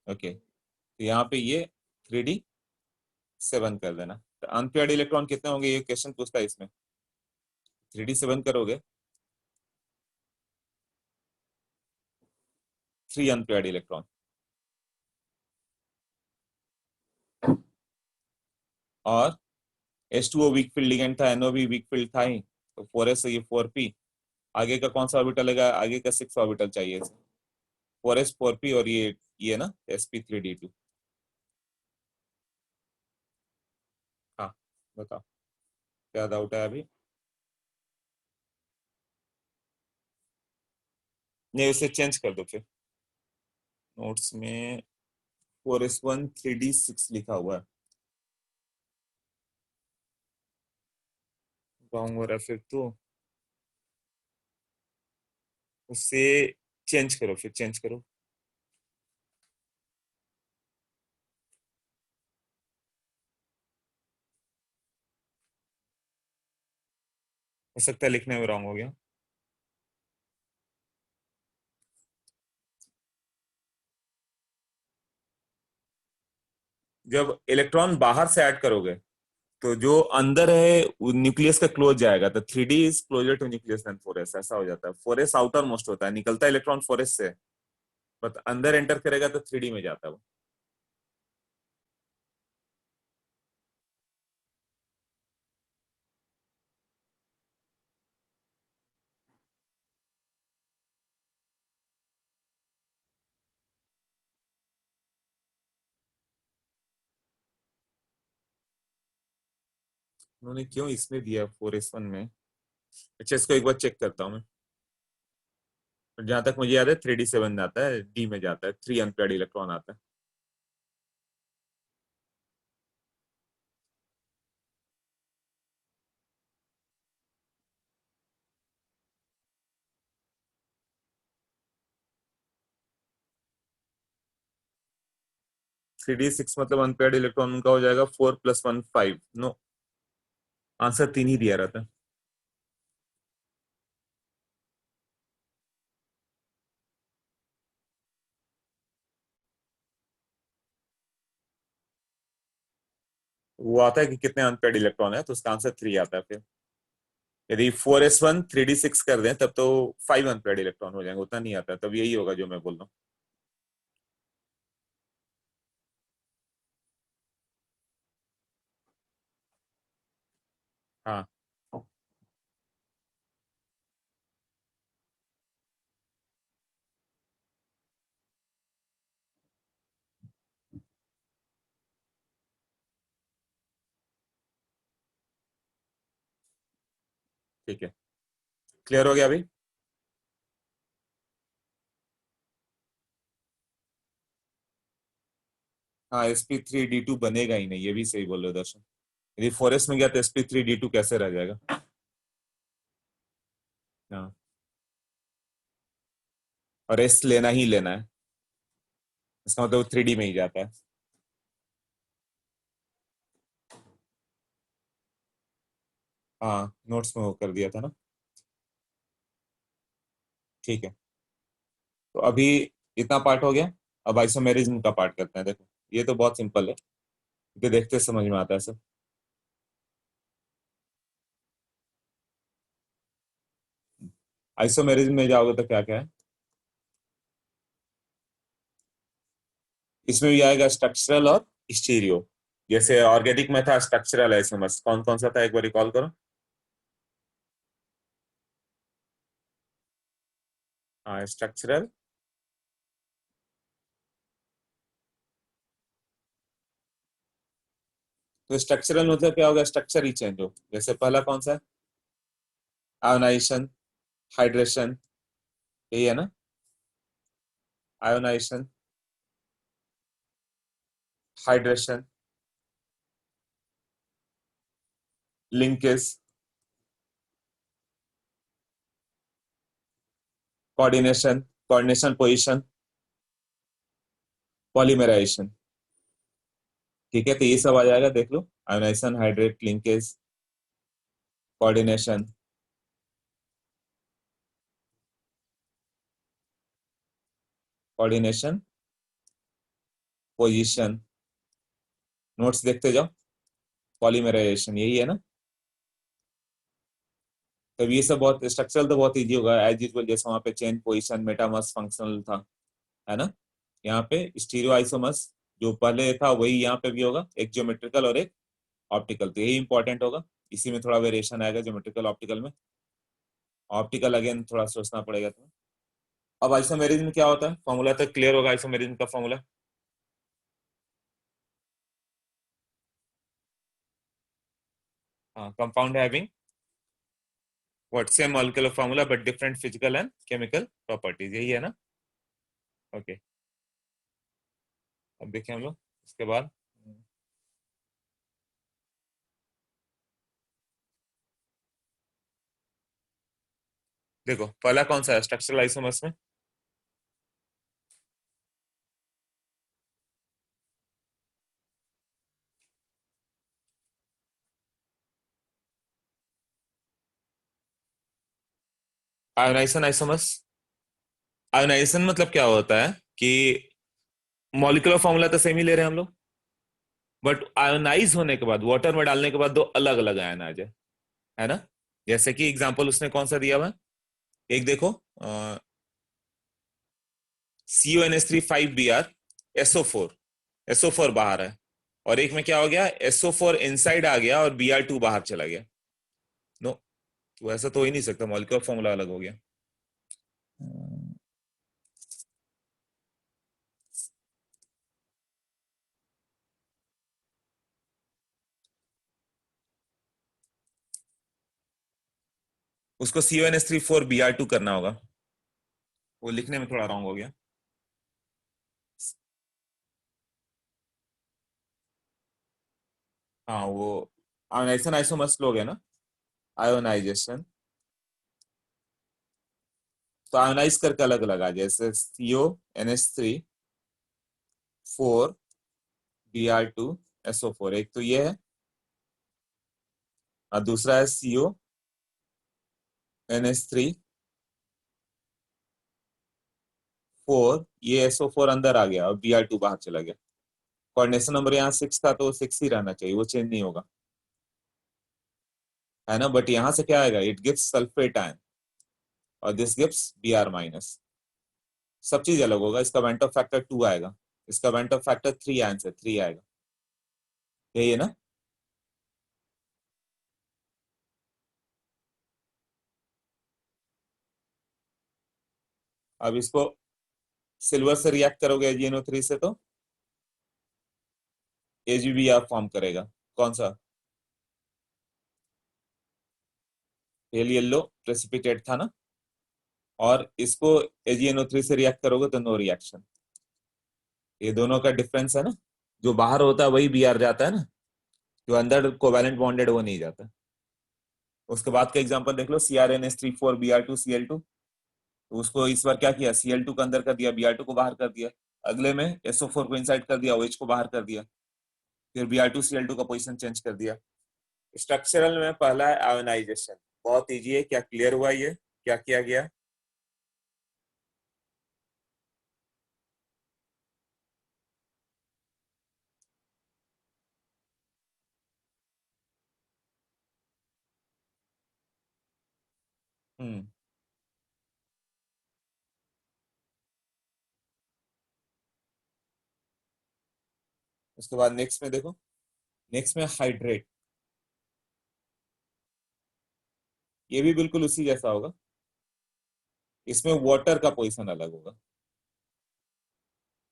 ओके, तो यहाँ पे ये 3D से बंद कर देना। तो अनपेयर्ड इलेक्ट्रॉन कितने होंगे, ये क्वेश्चन पूछता है इसमें। 3D से बंद करोगे, 3 अनपेयर्ड इलेक्ट्रॉन। और H2O वीक फील्ड लिगेंड था, NO भी वीक फील्ड था ही, तो 4s से ये 4p। आगे का कौन सा ऑर्बिटल लेगा? आगे का 6 ऑर्बिटल चाहिए इसे। 4s 4p, और ये ना sp3d2। हाँ, बताओ, क्या डाउट है अभी? नहीं, उसे चेंज कर दो फिर। नोट्स में 4s1 3d6 लिखा हुआ है, रॉन्ग हो रहा है फिर तो। उसे चेंज करो, फिर चेंज करो। हो सकता है लिखने में रॉन्ग हो गया। जब इलेक्ट्रॉन बाहर से ऐड करोगे, तो जो अंदर है वो न्यूक्लियस का क्लोज जाएगा, तो 3D is closer to nucleus than 4s, ऐसा हो जाता है। 4s आउटर मोस्ट होता है, निकलता है इलेक्ट्रॉन 4s से, बट अंदर एंटर करेगा तो 3D में जाता है वो। उन्होंने क्यों इसमें दिया 4s1 में? अच्छा, इसको एक बार चेक करता हूँ मैं। जहां तक मुझे याद है 3D7 आता है, डी में जाता है, 3 अनपेयर्ड इलेक्ट्रॉन आता है। 3D6 मतलब अनपेयर्ड इलेक्ट्रॉन उनका हो जाएगा 4 + 1 5, नो, आंसर 3 ही दिया रहता है। वो आता है कि कितने अनपेड इलेक्ट्रॉन है, तो उसका आंसर 3 आता है फिर। यदि 4s1 3d6 कर दें तब तो 5 अनपेड इलेक्ट्रॉन हो जाएंगे, उतना नहीं आता है, तब यही होगा जो मैं बोल रहा हूँ। हाँ ठीक है, क्लियर हो गया अभी। हाँ sp3d2 बनेगा ही नहीं, ये भी सही बोल रहे हो दर्शन। यदि 4s में गया तो sp3d2 कैसे रह जाएगा। हाँ, और s लेना ही लेना है, इसका मतलब 3D में ही जाता है। हाँ नोट्स में वो कर दिया था ना। ठीक है, तो अभी इतना पार्ट हो गया। अब आइसोमेरिज्म का पार्ट करते हैं। देखो ये तो बहुत सिंपल है, क्योंकि देखते समझ में आता है सब। आइसोमेरिज्म में जाओगे तो क्या क्या है, इसमें भी आएगा स्ट्रक्चरल और स्टीरियो। जैसे ऑर्गेनिक में था स्ट्रक्चरल आइसोमर्स, कौन कौन सा था एक बार रिकॉल करो। हाँ स्ट्रक्चरल। तो स्ट्रक्चरल मतलब क्या होगा, स्ट्रक्चर ही चेंज हो। जैसे पहला कौन सा है, आयोनाइजेशन, हाइड्रेशन, यही है ना। Ionisation, hydration, linkage, coordination, coordination position, polymerisation. ठीक है, तो ये सब आ जाएगा, देख लो। Ionisation, hydrate, linkage, coordination, coordination, position. Notes देखते जाओ। पॉलीमराइजेशन यही है ना। तो ये सब बहुत स्ट्रक्चरल तो बहुत इजी होगा एज यूजुअल, जैसे वहां पे चेन पोजीशन मेटामर्स फंक्शनल था, है ना। यहाँ पे स्टीरियो आइसोमर्स जो पहले था वही यहाँ पे भी होगा, एक ज्योमेट्रिकल और एक ऑप्टिकल, तो यही इंपॉर्टेंट होगा। इसी में थोड़ा वेरिएशन आएगा ज्योमेट्रिकल ऑप्टिकल में। ऑप्टिकल अगेन थोड़ा सोचना पड़ेगा तुम्हें। अब आइसोमेरिज्म क्या होता है, फॉर्मूला तो क्लियर होगा आइसोमेरिज्म का फॉर्मूला। हाँ, compound having what same molecular formula but different physical and chemical properties, यही है ना। ओके, अब देखें हम लोग इसके बाद। देखो पहला कौन सा है स्ट्रक्चरल आइसोमर्स में, आयोनाइजेशन आइसोमर्स। आयोनाइजेशन मतलब क्या होता है कि मॉलिक्यूलर फॉर्मूला तो सेम ही ले रहे हैं हम लोग, बट आयोनाइज होने के बाद वाटर में डालने के बाद दो अलग अलग आयन आ जाए, है ना। जैसे कि एग्जांपल उसने कौन सा दिया हुआ है, एक देखो, CuNH3 5Br, SO4 बाहर है, और एक में क्या हो गया, SO4 इनसाइड आ गया और Br2 बाहर चला गया। नो, तो ऐसा तो हो ही नहीं सकता, मॉलिक्यूलर फॉर्मूला अलग हो गया। उसको CuNH3 4Br2 करना होगा, वो लिखने में थोड़ा रॉन्ग हो गया। हाँ वो आयोनाइजेशन आइसोमर्स लोग है ना, आयोनाइजेशन। तो आयोनाइज करके अलग अलग आ, जैसे CuNH3 4Br2 SO4, एक तो ये है। और दूसरा है CO NH3 4, ये SO4 अंदर आ गया और Br2 बाहर चला गया। कोऑर्डिनेशन नंबर यहाँ 6 था तो 6 ही रहना चाहिए, वो चेंज नहीं होगा, है ना। बट यहाँ से क्या आएगा, इट गिव्स सल्फेट आयन और दिस गिव्स Br-। सब चीज अलग होगा। इसका वेंट ऑफ फैक्टर 2 आएगा, इसका वेंट ऑफ फैक्टर 3 आंसर 3 आएगा, यही है ना। अब इसको सिल्वर से रिएक्ट करोगे AgNO3 से तो AgBr फॉर्म करेगा। कौन सा, पेल येलो प्रेसिपिटेट था ना। और इसको AgNO3 से रिएक्ट करोगे तो नो रिएक्शन। ये दोनों का डिफरेंस है ना, जो बाहर होता है वही Br जाता है ना, जो अंदर कोवैलेंट बॉन्डेड वो नहीं जाता। उसके बाद का एग्जांपल देख लो, CrNH3 4 Br2 Cl2। तो उसको इस बार क्या किया, Cl2 को अंदर कर दिया, Br2 को बाहर कर दिया। अगले में SO4 को इनसाइड कर दिया, OH को बाहर कर दिया, फिर Br2 Cl2 का पोजीशन चेंज कर दिया। स्ट्रक्चरल में पहला है आयोनाइजेशन, बहुत इजी है। क्या क्लियर हुआ ये, क्या किया गया। हम्म। उसके बाद नेक्स्ट में देखो, नेक्स्ट में हाइड्रेट, ये भी बिल्कुल उसी जैसा होगा। इसमें वाटर का पोजीशन अलग होगा।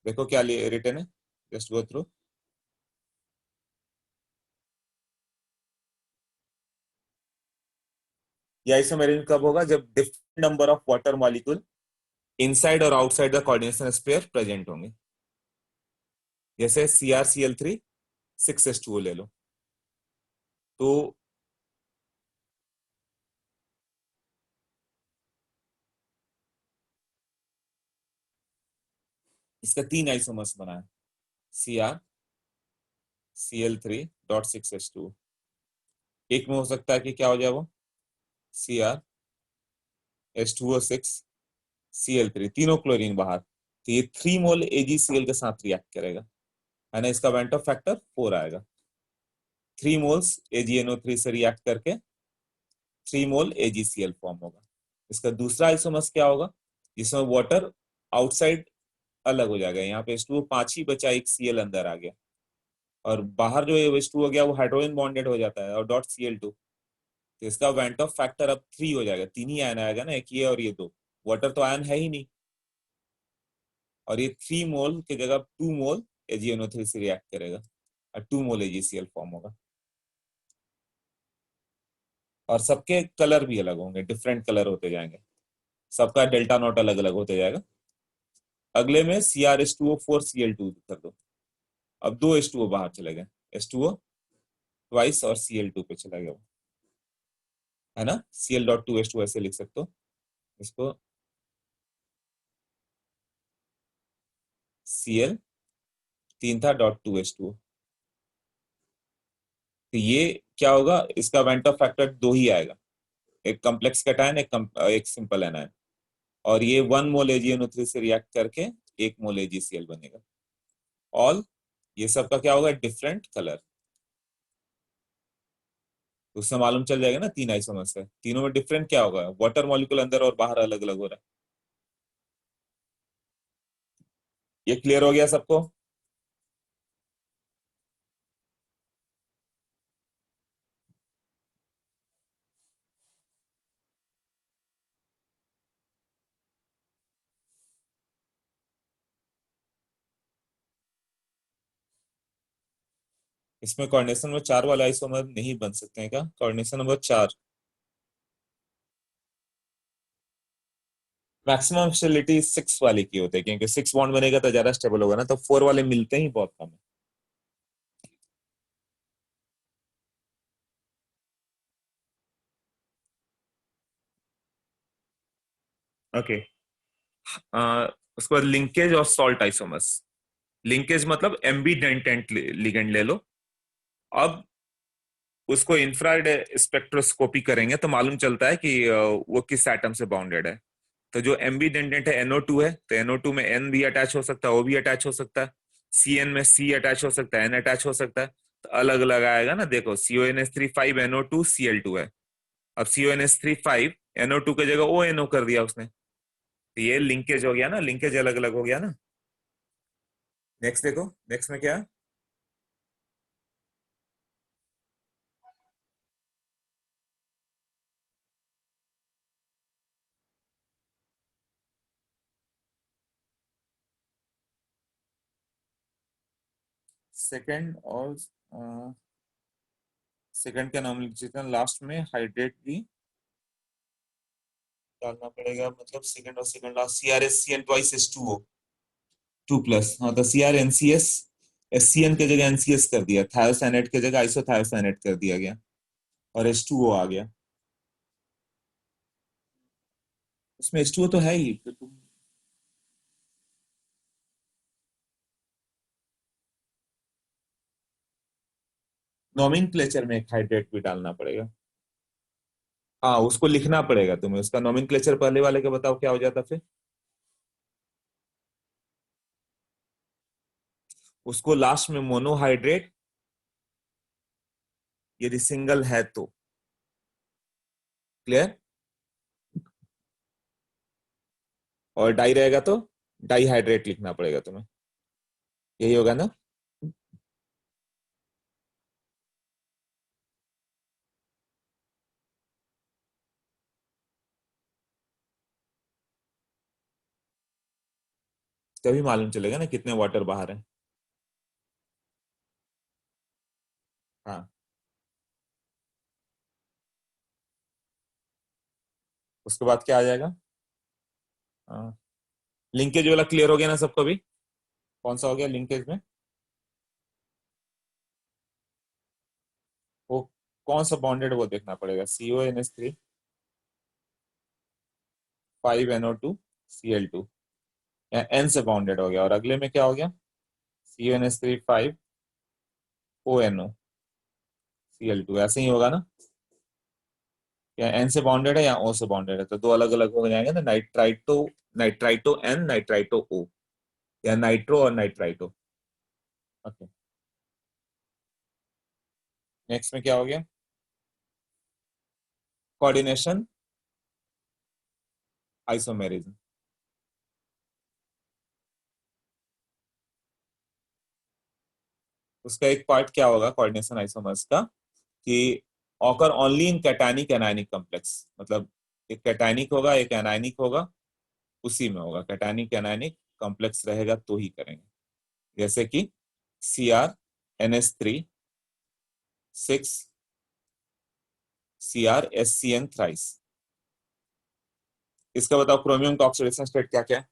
देखो क्या रिटर्न है, जस्ट गो थ्रू। ये आइसोमेरिज्म कब होगा, जब different number of water molecule inside और outside the coordination sphere present होंगे। जैसे CrCl3 6H2O ले लो, तो इसका 3 आइसोमर्स बना है, CrCl3.6H2। एक में हो सकता है कि क्या हो जाए वो, CrH2O6Cl3, तीनों क्लोरीन बाहर, तो ये 3 मोल AgCl के साथ रिएक्ट करेगा, है ना। इसका वेंट ऑफ फैक्टर 4 आएगा। 3 मोल्स AgNO3 से रिएक्ट करके 3 मोल AgCl फॉर्म होगा। इसका दूसरा आइसोमर्स क्या होगा, जिसमें वाटर आउटसाइड अलग हो जाएगा, यहाँ पे H2O 5 ही बचा, एक Cl अंदर आ गया, और बाहर जो H2 हो गया वो हाइड्रोजन बॉन्डेड हो जाता है और .Cl2। तो इसका वेंट ऑफ फैक्टर अब 3 हो जाएगा, 3 ही आयन आएगा ना, एक ये और ये दो, वाटर तो आयन है ही नहीं। और ये 3 मोल की जगह 2 मोल AgNO3 से रिएक्ट करेगा और 2 मोल AgCl फॉर्म होगा। और सबके कलर भी अलग होंगे, डिफरेंट कलर होते जाएंगे, सबका डेल्टा नॉट अलग अलग होते जाएगा। अगले में CrH2O4Cl2 कर दो, अब दो H2O बाहर चले गए, H2O ट्वाइस और Cl2 पे चला गया वो, है ना। Cl.2H2 ऐसे लिख सकते हो इसको, Cl 3 था .2H2। तो ये क्या होगा, इसका वेंट ऑफ फैक्टर 2 ही आएगा, एक कम्प्लेक्स कैटायन, एक सिंपल एनायन। और ये 1 मोल AgNO3 से रिएक्ट करके 1 मोल AgCl बनेगा। ऑल ये सब का क्या होगा, डिफरेंट कलर। उससे मालूम चल जाएगा ना, 3 आइसोमर्स है, तीनों में डिफरेंट क्या होगा, वाटर मॉलिक्यूल अंदर और बाहर अलग अलग हो रहा है। ये क्लियर हो गया सबको। इसमें कोऑर्डिनेशन नंबर 4 वाला आइसोमर नहीं बन सकते हैं क्या, कोऑर्डिनेशन नंबर 4। मैक्सिमम स्टेबिलिटी 6 वाले की होते हैं, क्योंकि 6 बॉन्ड बनेगा तो ज्यादा स्टेबल होगा ना, तो 4 वाले मिलते ही बहुत कम है। ओके। उसके बाद लिंकेज और सॉल्ट आइसोमर्स। लिंकेज मतलब एम्बीडेंटेंट लिगेंड ले लो। अब उसको इंफ्रारेड स्पेक्ट्रोस्कोपी करेंगे तो मालूम चलता है कि वो किस एटम से बाउंडेड है। तो जो एम्बीडेंडेंट है NO2 है, तो NO2 में N भी अटैच हो सकता है, O भी अटैच हो सकता है, CN में C अटैच हो सकता है, N अटैच हो सकता है। तो अलग अलग आएगा ना, देखो CONH3 5NO2 Cl2 है। अब CONH3 5 NO2 की जगह ONO कर दिया उसने, तो ये लिंकेज हो गया ना, लिंकेज अलग अलग हो गया ना। नेक्स्ट देखो, नेक्स्ट में क्या है? सेकंड और सेकंड का नाम लिख देते हैं, लास्ट में हाइड्रेट भी डालना पड़ेगा, मतलब सेकंड और second last CrSCN twice H2O 2+, हाँ तो CrNCS SCN की जगह NCS कर दिया, थायोसाइनेट की जगह आइसोथायोसाइनेट कर दिया गया, और H2O आ गया। उसमें H2O तो है ही, तो तुम नोमेनक्लेचर में एक हाइड्रेट भी डालना पड़ेगा। हाँ उसको लिखना पड़ेगा तुम्हें, उसका नोमेनक्लेचर पहले वाले का बताओ क्या हो जाता फिर। उसको लास्ट में मोनोहाइड्रेट, यदि सिंगल है तो। क्लियर? और डाई रहेगा तो डाईहाइड्रेट लिखना पड़ेगा तुम्हें, यही होगा ना। तभी मालूम चलेगा ना कितने वाटर बाहर है। हाँ, उसके बाद क्या आ जाएगा? हाँ, लिंकेज वाला क्लियर हो गया ना सबको भी? कौन सा हो गया लिंकेज में? वो कौन सा बॉन्डेड वो देखना पड़ेगा, CONH3 5NO2 Cl2, N से बाउंडेड हो गया, और अगले में क्या हो गया? CONH3 5ONO Cl2, ऐसे ही होगा ना? या N से बाउंडेड है या O से बाउंडेड है, तो दो अलग अलग हो जाएंगे ना, nitrito, nitrito N, nitrito O, या नाइट्रो और नाइट्राइटो। ओके, नेक्स्ट में क्या हो गया? Coordination isomerism. उसका एक पार्ट क्या होगा कोऑर्डिनेशन आइसोमर्स का, कि occur only in cationic anionic complex, मतलब एक कैटायनिक होगा एक एनायनिक होगा, उसी में होगा, कैटायनिक एनायनिक कॉम्प्लेक्स रहेगा तो ही करेंगे। जैसे कि CrNH3 6 CrSCN थ्राइस। इसका बताओ क्रोमियम का ऑक्सीडेशन स्टेट क्या क्या है?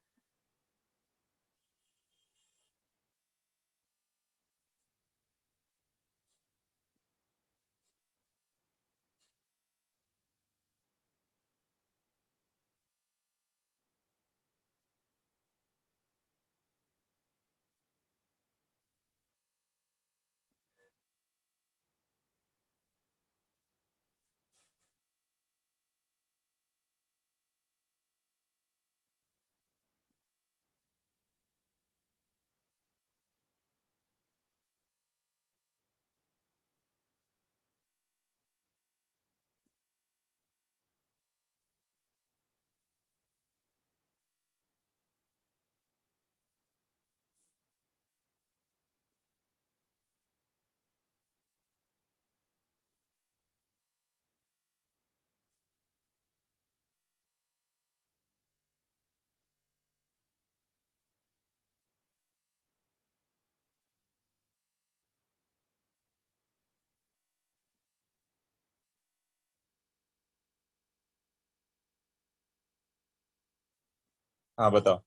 हाँ बताओ,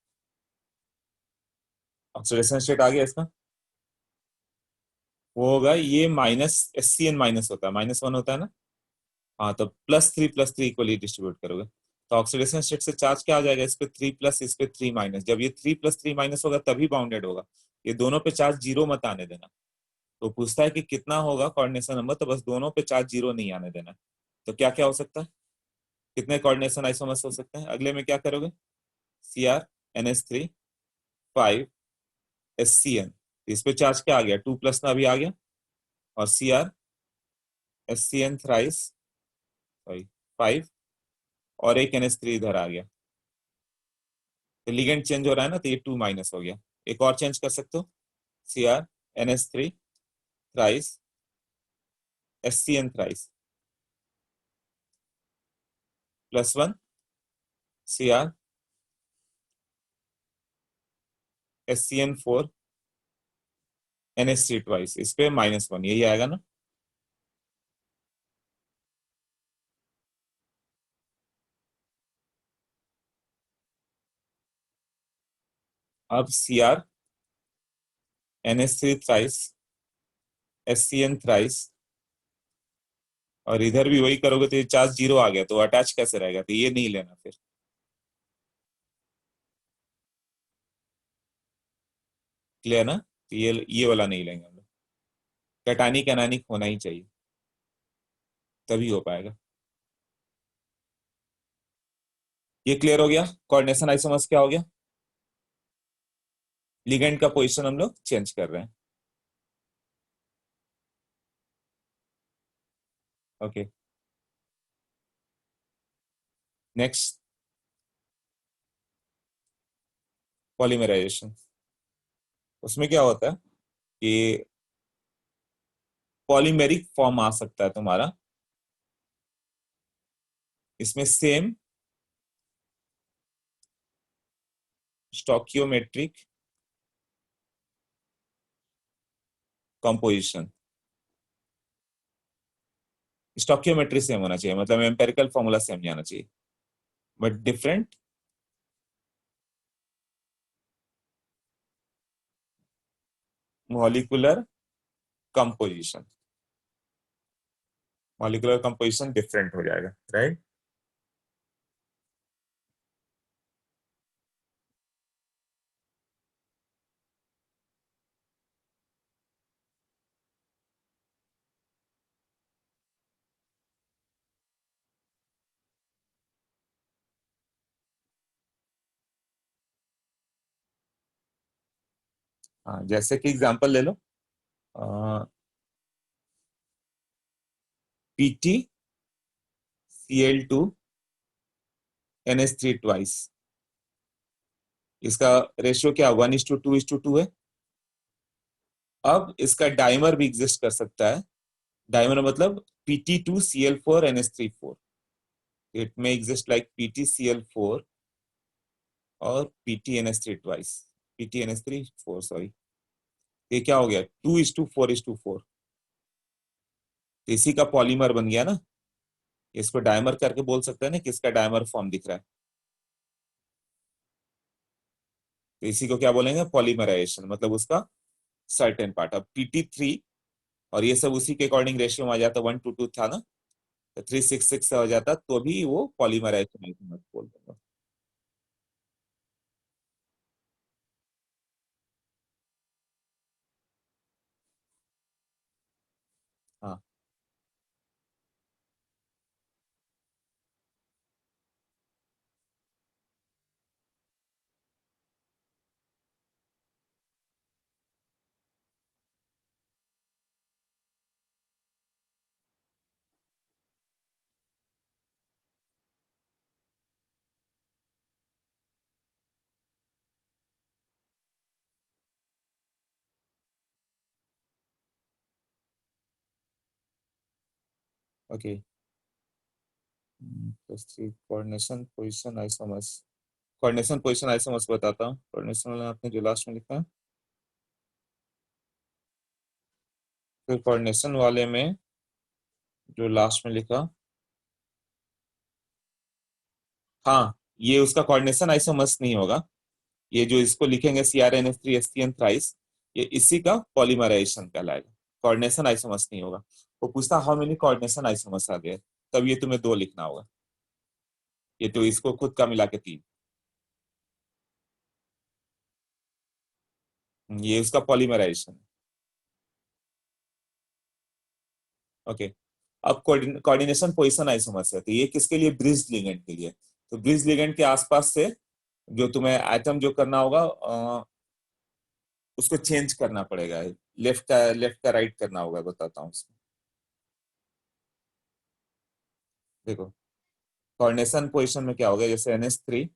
ऑक्सीडेशन स्टेट आ गया इसका। वो होगा ये -SCN माइनस होता है, -1 होता है ना। हाँ तो +3 +3 इक्वली डिस्ट्रीब्यूट करोगे, तो ऑक्सीडेशन स्टेट से चार्ज क्या आ जाएगा, इस पे 3+, इस पे 3-, जब ये 3+3- होगा तभी बाउंडेड होगा। ये दोनों पे चार्ज जीरो मत आने देना। तो पूछता है कि कितना होगा कोऑर्डिनेशन नंबर, तो बस दोनों पे चार्ज जीरो नहीं आने देना। तो क्या क्या हो सकता है, कितने कोऑर्डिनेशन आइसोमर्स हो सकते हैं? अगले में क्या करोगे, CrNH3 5 SCN, इस पे चार्ज क्या आ गया, 2+ ना अभी आ गया, और CrSCN थ्राइस सॉरी 5, और एक NH3 इधर आ गया। तो लिगेंड चेंज हो रहा है ना, तो ये 2- हो गया। एक और चेंज कर सकते हो, CrNH3 thrice SCN thrice +1 CrSCN4 NH3 twice, इस पे -1, यही आएगा ना। अब CrNH3 थ्राइस SCN थ्राइस, और इधर भी वही करोगे तो ये चार्ज जीरो आ गया, तो अटैच कैसे रहेगा, तो ये नहीं लेना फिर। क्लियर ना, तो ये वाला नहीं लेंगे हम लोग। कैटानिक एनानिक होना ही चाहिए, तभी हो पाएगा। ये क्लियर हो गया, कोऑर्डिनेशन आइसोमर्स क्या हो गया, लिगेंड का पोजीशन हम लोग चेंज कर रहे हैं। Okay, next, polymerisation. उसमें क्या होता है कि पॉलीमेरिक फॉर्म आ सकता है तुम्हारा, इसमें सेम स्टोकियोमेट्रिक कंपोजिशन, स्टोकियोमेट्री सेम होना चाहिए, मतलब एम्पेरिकल फॉर्मूला सेम नहीं आना चाहिए, but different molecular composition, molecular composition different हो जाएगा, राइट। हाँ, जैसे कि एग्जांपल ले लो, PtCl2NH3 ट्वाइस, इसका रेशियो क्या 1:2:2 है। अब इसका डाइमर भी एग्जिस्ट कर सकता है, डाइमर मतलब Pt2Cl4NH3 4, इट में एग्जिस्ट लाइक PtCl4 और PtNH3 ट्वाइस, PtNH3 4 सॉरी। ये क्या हो गया, 2:4:4, तो इसी का पॉलीमर बन गया ना। इसको डायमर करके बोल सकते हैं ना कि इसका डायमर फॉर्म दिख रहा है, तो इसी को क्या बोलेंगे, पॉलीमराइजेशन, मतलब उसका सर्टेन पार्ट। अब PT3 और ये सब उसी के अकॉर्डिंग रेशियो में आ जाता, 1:2 था ना, तो 3:6 हो जाता, तो भी वो पॉलीमराइजेशन बोल दूंगा। हाँ, okay. +3 coordination position isomers, coordination position isomers बताता हूँ। कोऑर्डिनेशन वाला आपने जो लास्ट में लिखा है, फिर कोऑर्डिनेशन वाले में जो लास्ट में लिखा, हाँ, ये उसका कोऑर्डिनेशन आइसोमर्स नहीं होगा, ये जो इसको लिखेंगे CrNH3SCN थ्राइस, ये इसी का पॉलीमराइजेशन कहलाएगा, कोऑर्डिनेशन आइसोमर्स नहीं होगा। वो पूछता हाउ मेनी कोऑर्डिनेशन आइसोमर्स आ गए, तब ये तुम्हें 2 लिखना होगा, ये तो इसको खुद का मिला के 3, ये उसका पॉलीमराइजेशन। ओके, अब कोऑर्डिनेशन पोजीशन आइसोमर्स है, तो ये किसके लिए? ब्रिज लिगेंड के लिए। तो ब्रिज लिगेंड के आसपास से जो तुम्हें एटम जो करना होगा, उसको चेंज करना पड़ेगा। लेफ्ट का राइट करना होगा, बताता हूँ उसको। देखो, कोऑर्डिनेशन पोजीशन में क्या होगा, जैसे NH3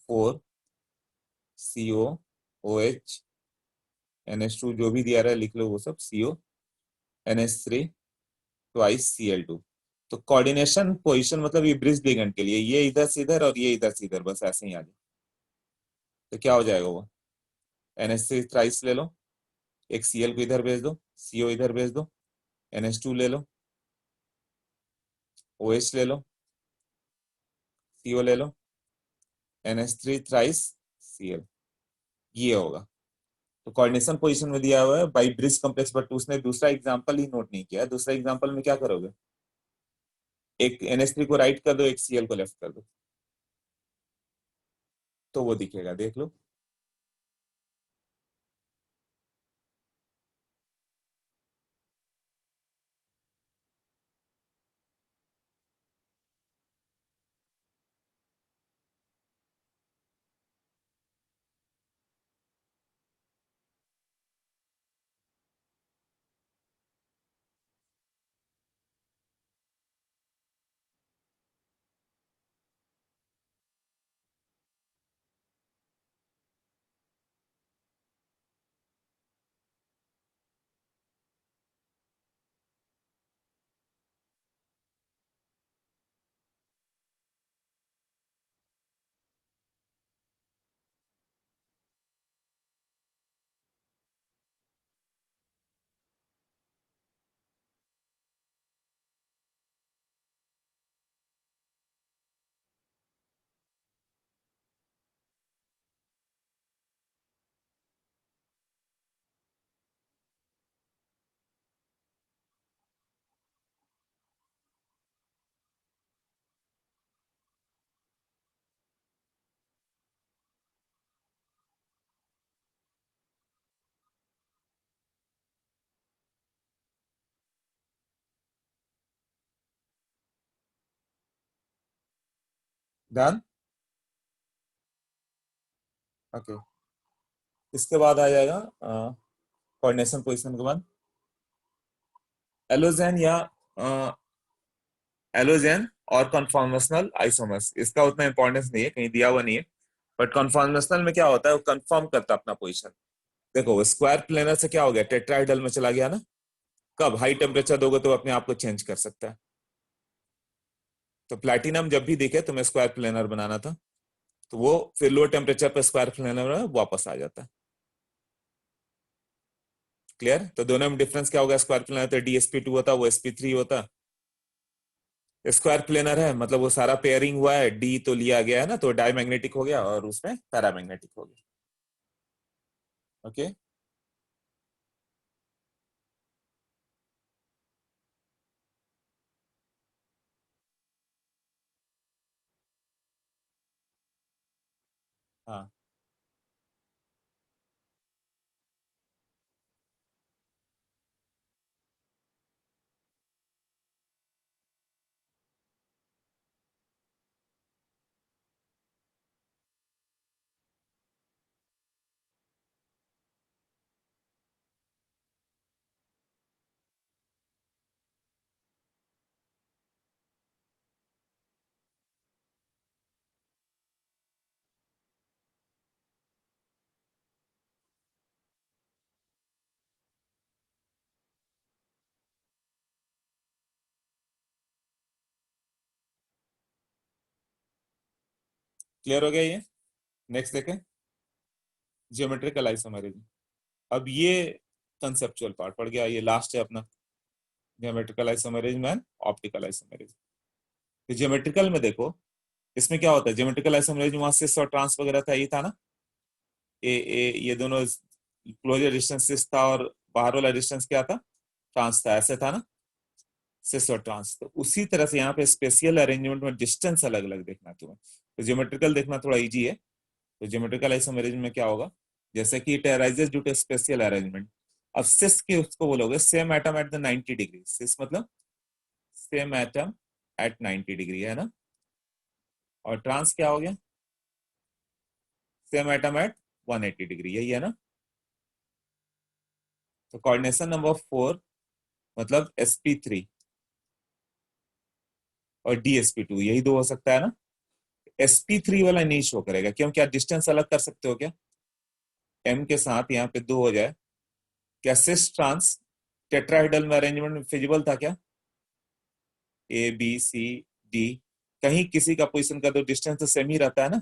4 CO OH NH2 जो भी दिया रहा है लिख लो वो सब, CO NH3 ट्वाइस Cl2। तो कोऑर्डिनेशन पोजीशन मतलब ये ब्रिज लिगेंड के लिए, ये इधर से इधर और ये इधर से इधर, बस ऐसे ही आ जाए। तो क्या हो जाएगा वो, NH3 थ्राइस ले लो, एक Cl को इधर भेज दो, CO इधर भेज दो, NH2 ले लो, OH ले लो, CO ले लो, NH3 थ्राइस Cl, ये होगा। तो कोऑर्डिनेशन पोजीशन में दिया हुआ है बाई ब्रिज कॉम्प्लेक्स, बट उसने दूसरा एग्जांपल ही नोट नहीं किया। दूसरा एग्जांपल में क्या करोगे, एक NH3 को राइट कर दो, एक Cl को लेफ्ट कर दो, तो वो दिखेगा, देख लो। डन। ओके, इसके बाद आ जाएगा कोऑर्डिनेशन पोजीशन के बाद एलोजेन या एलोजेन और कन्फॉर्मेशनल आइसोमर्स। इसका उतना इंपॉर्टेंस नहीं है, कहीं दिया हुआ नहीं है, बट कन्फॉर्मेशनल में क्या होता है, वो कंफर्म करता है अपना पोजीशन। देखो, वो स्क्वायर प्लेनर से क्या हो गया, टेट्राहेड्रल में चला गया ना। कब हाई टेम्परेचर दोगे तो अपने आप को चेंज कर सकता है। तो प्लैटिनम जब भी दिखे तुम्हें स्क्वायर प्लेनर बनाना था, तो वो फिर लो टेम्परेचर पर स्क्वायर प्लेनर में वापस आ जाता है। क्लियर? तो दोनों में डिफरेंस क्या होगा, स्क्वायर प्लेनर तो DsP2 होता, वो sp3 होता। स्क्वायर प्लेनर है मतलब वो सारा पेयरिंग हुआ है, डी तो लिया गया है ना, तो डायमैग्नेटिक हो गया और उसमें पैरामैग्नेटिक हो गया। ओके। हाँ, क्लियर हो गया ये। नेक्स्ट देखें, जियोमेट्रिकल आइसोमेरिज्म। अब ये कंसेप्चुअल पार्ट पड़ गया, ये लास्ट है अपना, geometrical isomerism and optical isomerism. तो जियोमेट्रिकल में देखो, इसमें क्या होता है, जियोमेट्रिकल आइसोमेरिज्म वहां सिस और ट्रांस वगैरह था, ये था ना, ये दोनों क्लोजर डिस्टेंस सिस था और बाहर वाला डिस्टेंस क्या था, ट्रांस था, ऐसे था ना, सिस और ट्रांस। तो उसी तरह से यहाँ पे स्पेशियल अरेंजमेंट में डिस्टेंस अलग अलग देखना है तुम्हें, तो ज्योमेट्रिकल देखना थोड़ा इजी है। तो ज्योमेट्रिकल आइसोमेरिज्म में क्या होगा, जैसे कि it arises due to spatial arrangement. अब सिस के उसको बोलोगे same atom at the 90 degree. Cis मतलब सेम एटम एट 90 डिग्री, है ना। और ट्रांस क्या हो गया, सेम एटम एट 180 डिग्री, यही है ना। तो कोऑर्डिनेशन नंबर 4 मतलब sp3 और dsp2, यही दो हो सकता है ना। sp3 वाला नहीं शो करेगा क्यों, क्या डिस्टेंस अलग कर सकते हो क्या, m के साथ यहाँ पे 2 हो जाए। क्या सिस ट्रांस टेट्राहेड्रल में अरेंजमेंट में फिजिबल था क्या, ABCD, कहीं किसी का पोजीशन का तो डिस्टेंस तो सेम ही रहता है ना।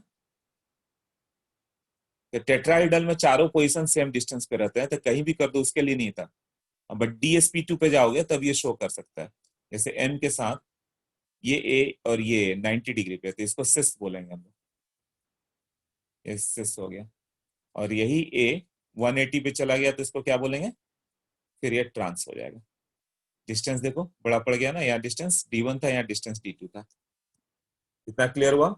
तो टेट्राहेड्रल में चारों पोजीशन सेम डिस्टेंस पे रहते हैं, तो कहीं भी कर दो उसके लिए नहीं था। बट DSP2 पे जाओगे तब ये शो कर सकता है। जैसे M के साथ ये A और ये 90 डिग्री पे, तो इसको सिस बोलेंगे हम लोग, ये सिस हो गया। और यही A 180 पे चला गया तो इसको क्या बोलेंगे, फिर ये ट्रांस हो जाएगा। डिस्टेंस देखो बड़ा पड़ गया ना, यहाँ डिस्टेंस D1 था, यहाँ डिस्टेंस D2 था। इतना क्लियर हुआ।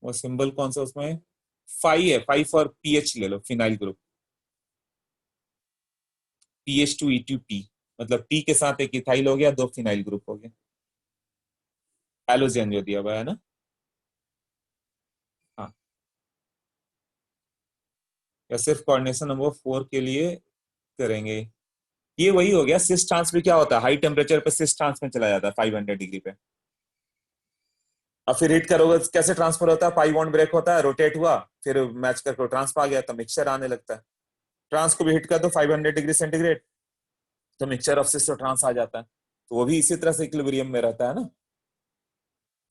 वो सिंबल कौन सा उसमें, फाई है, फाई फॉर पीएच ले लो, फिनाइल ग्रुप, PH2E2P, मतलब टी के साथ एक इथाइल हो गया, दो फिनाइल ग्रुप हो गया, हैलोजन जो दिया हुआ है ना। हाँ, या सिर्फ कोऑर्डिनेशन नंबर 4 के लिए करेंगे। ये वही हो गया, सिस ट्रांस में क्या होता है, हाई टेम्परेचर पे सिस ट्रांस में चला जाता है 500 डिग्री पे। अब फिर हीट करोगे तो कैसे ट्रांसफर होता है, पाई बॉन्ड ब्रेक होता है, रोटेट हुआ, फिर मैच करके ट्रांसफर आ गया तो मिक्सचर आने लगता है। ट्रांस को भी हिट कर दो 500 डिग्री सेंटीग्रेड, तो मिक्सचर ऑफ सिस और ट्रांस आ जाता है। तो वो भी इसी तरह से इक्विलिब्रियम में रहता है ना।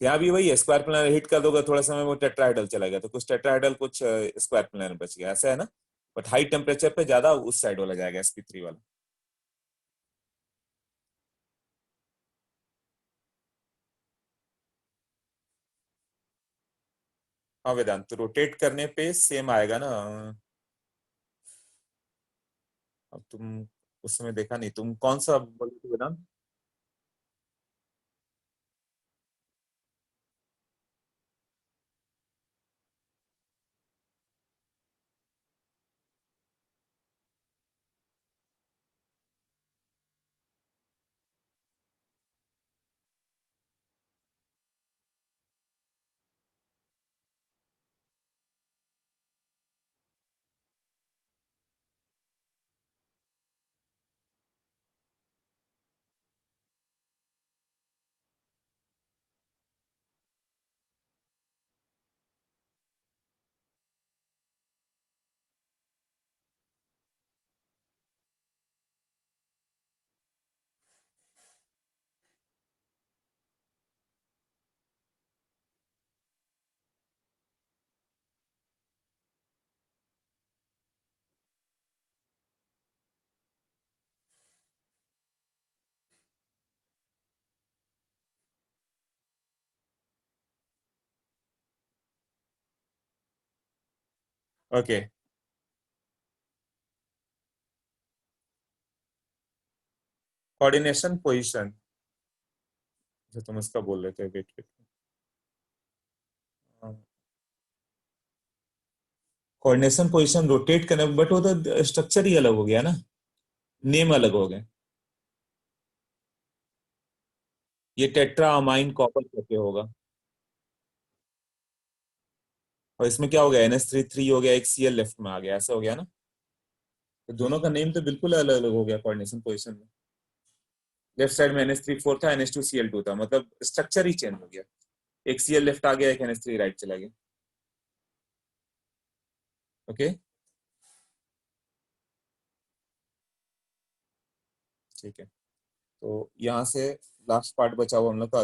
यहाँ भी वही है, स्क्वायर प्लेनर हिट कर दोगे थोड़ा समय वो टेट्राहेड्रल चला गया, तो कुछ टेट्राहेड्रल कुछ स्क्वायर प्लेनर बच गया, ऐसा है ना। बट हाई टेम्परेचर पे ज्यादा उस साइड वाला जाएगा, sp3 वाला। हाँ वेदांत, तो रोटेट करने पे सेम आएगा ना। अब तुम उस समय देखा नहीं, तुम कौन सा बोले थे वेदांत। ओके, कोऑर्डिनेशन पोजीशन, जो तुम उसका बोल रहे थे, wait wait, coordination position rotate करने, बट वो तो स्ट्रक्चर ही अलग हो गया ना, नेम अलग हो गए। ये टेट्रा अमाइन कॉपर करके होगा। और इसमें क्या हो गया, NH3 हो गया, एक Cl लेफ्ट में आ गया, ऐसा हो गया ना। तो दोनों का नेम तो बिल्कुल अलग अलग हो गया कोऑर्डिनेशन पोजीशन में। लेफ्ट साइड में NH3 था, NH2Cl था, मतलब स्ट्रक्चर ही चेंज हो गया। एक Cl लेफ्ट आ गया, एक NH3 राइट चला गया। ओके, ठीक है। तो यहाँ से लास्ट पार्ट बचा हुआ हम लोग का।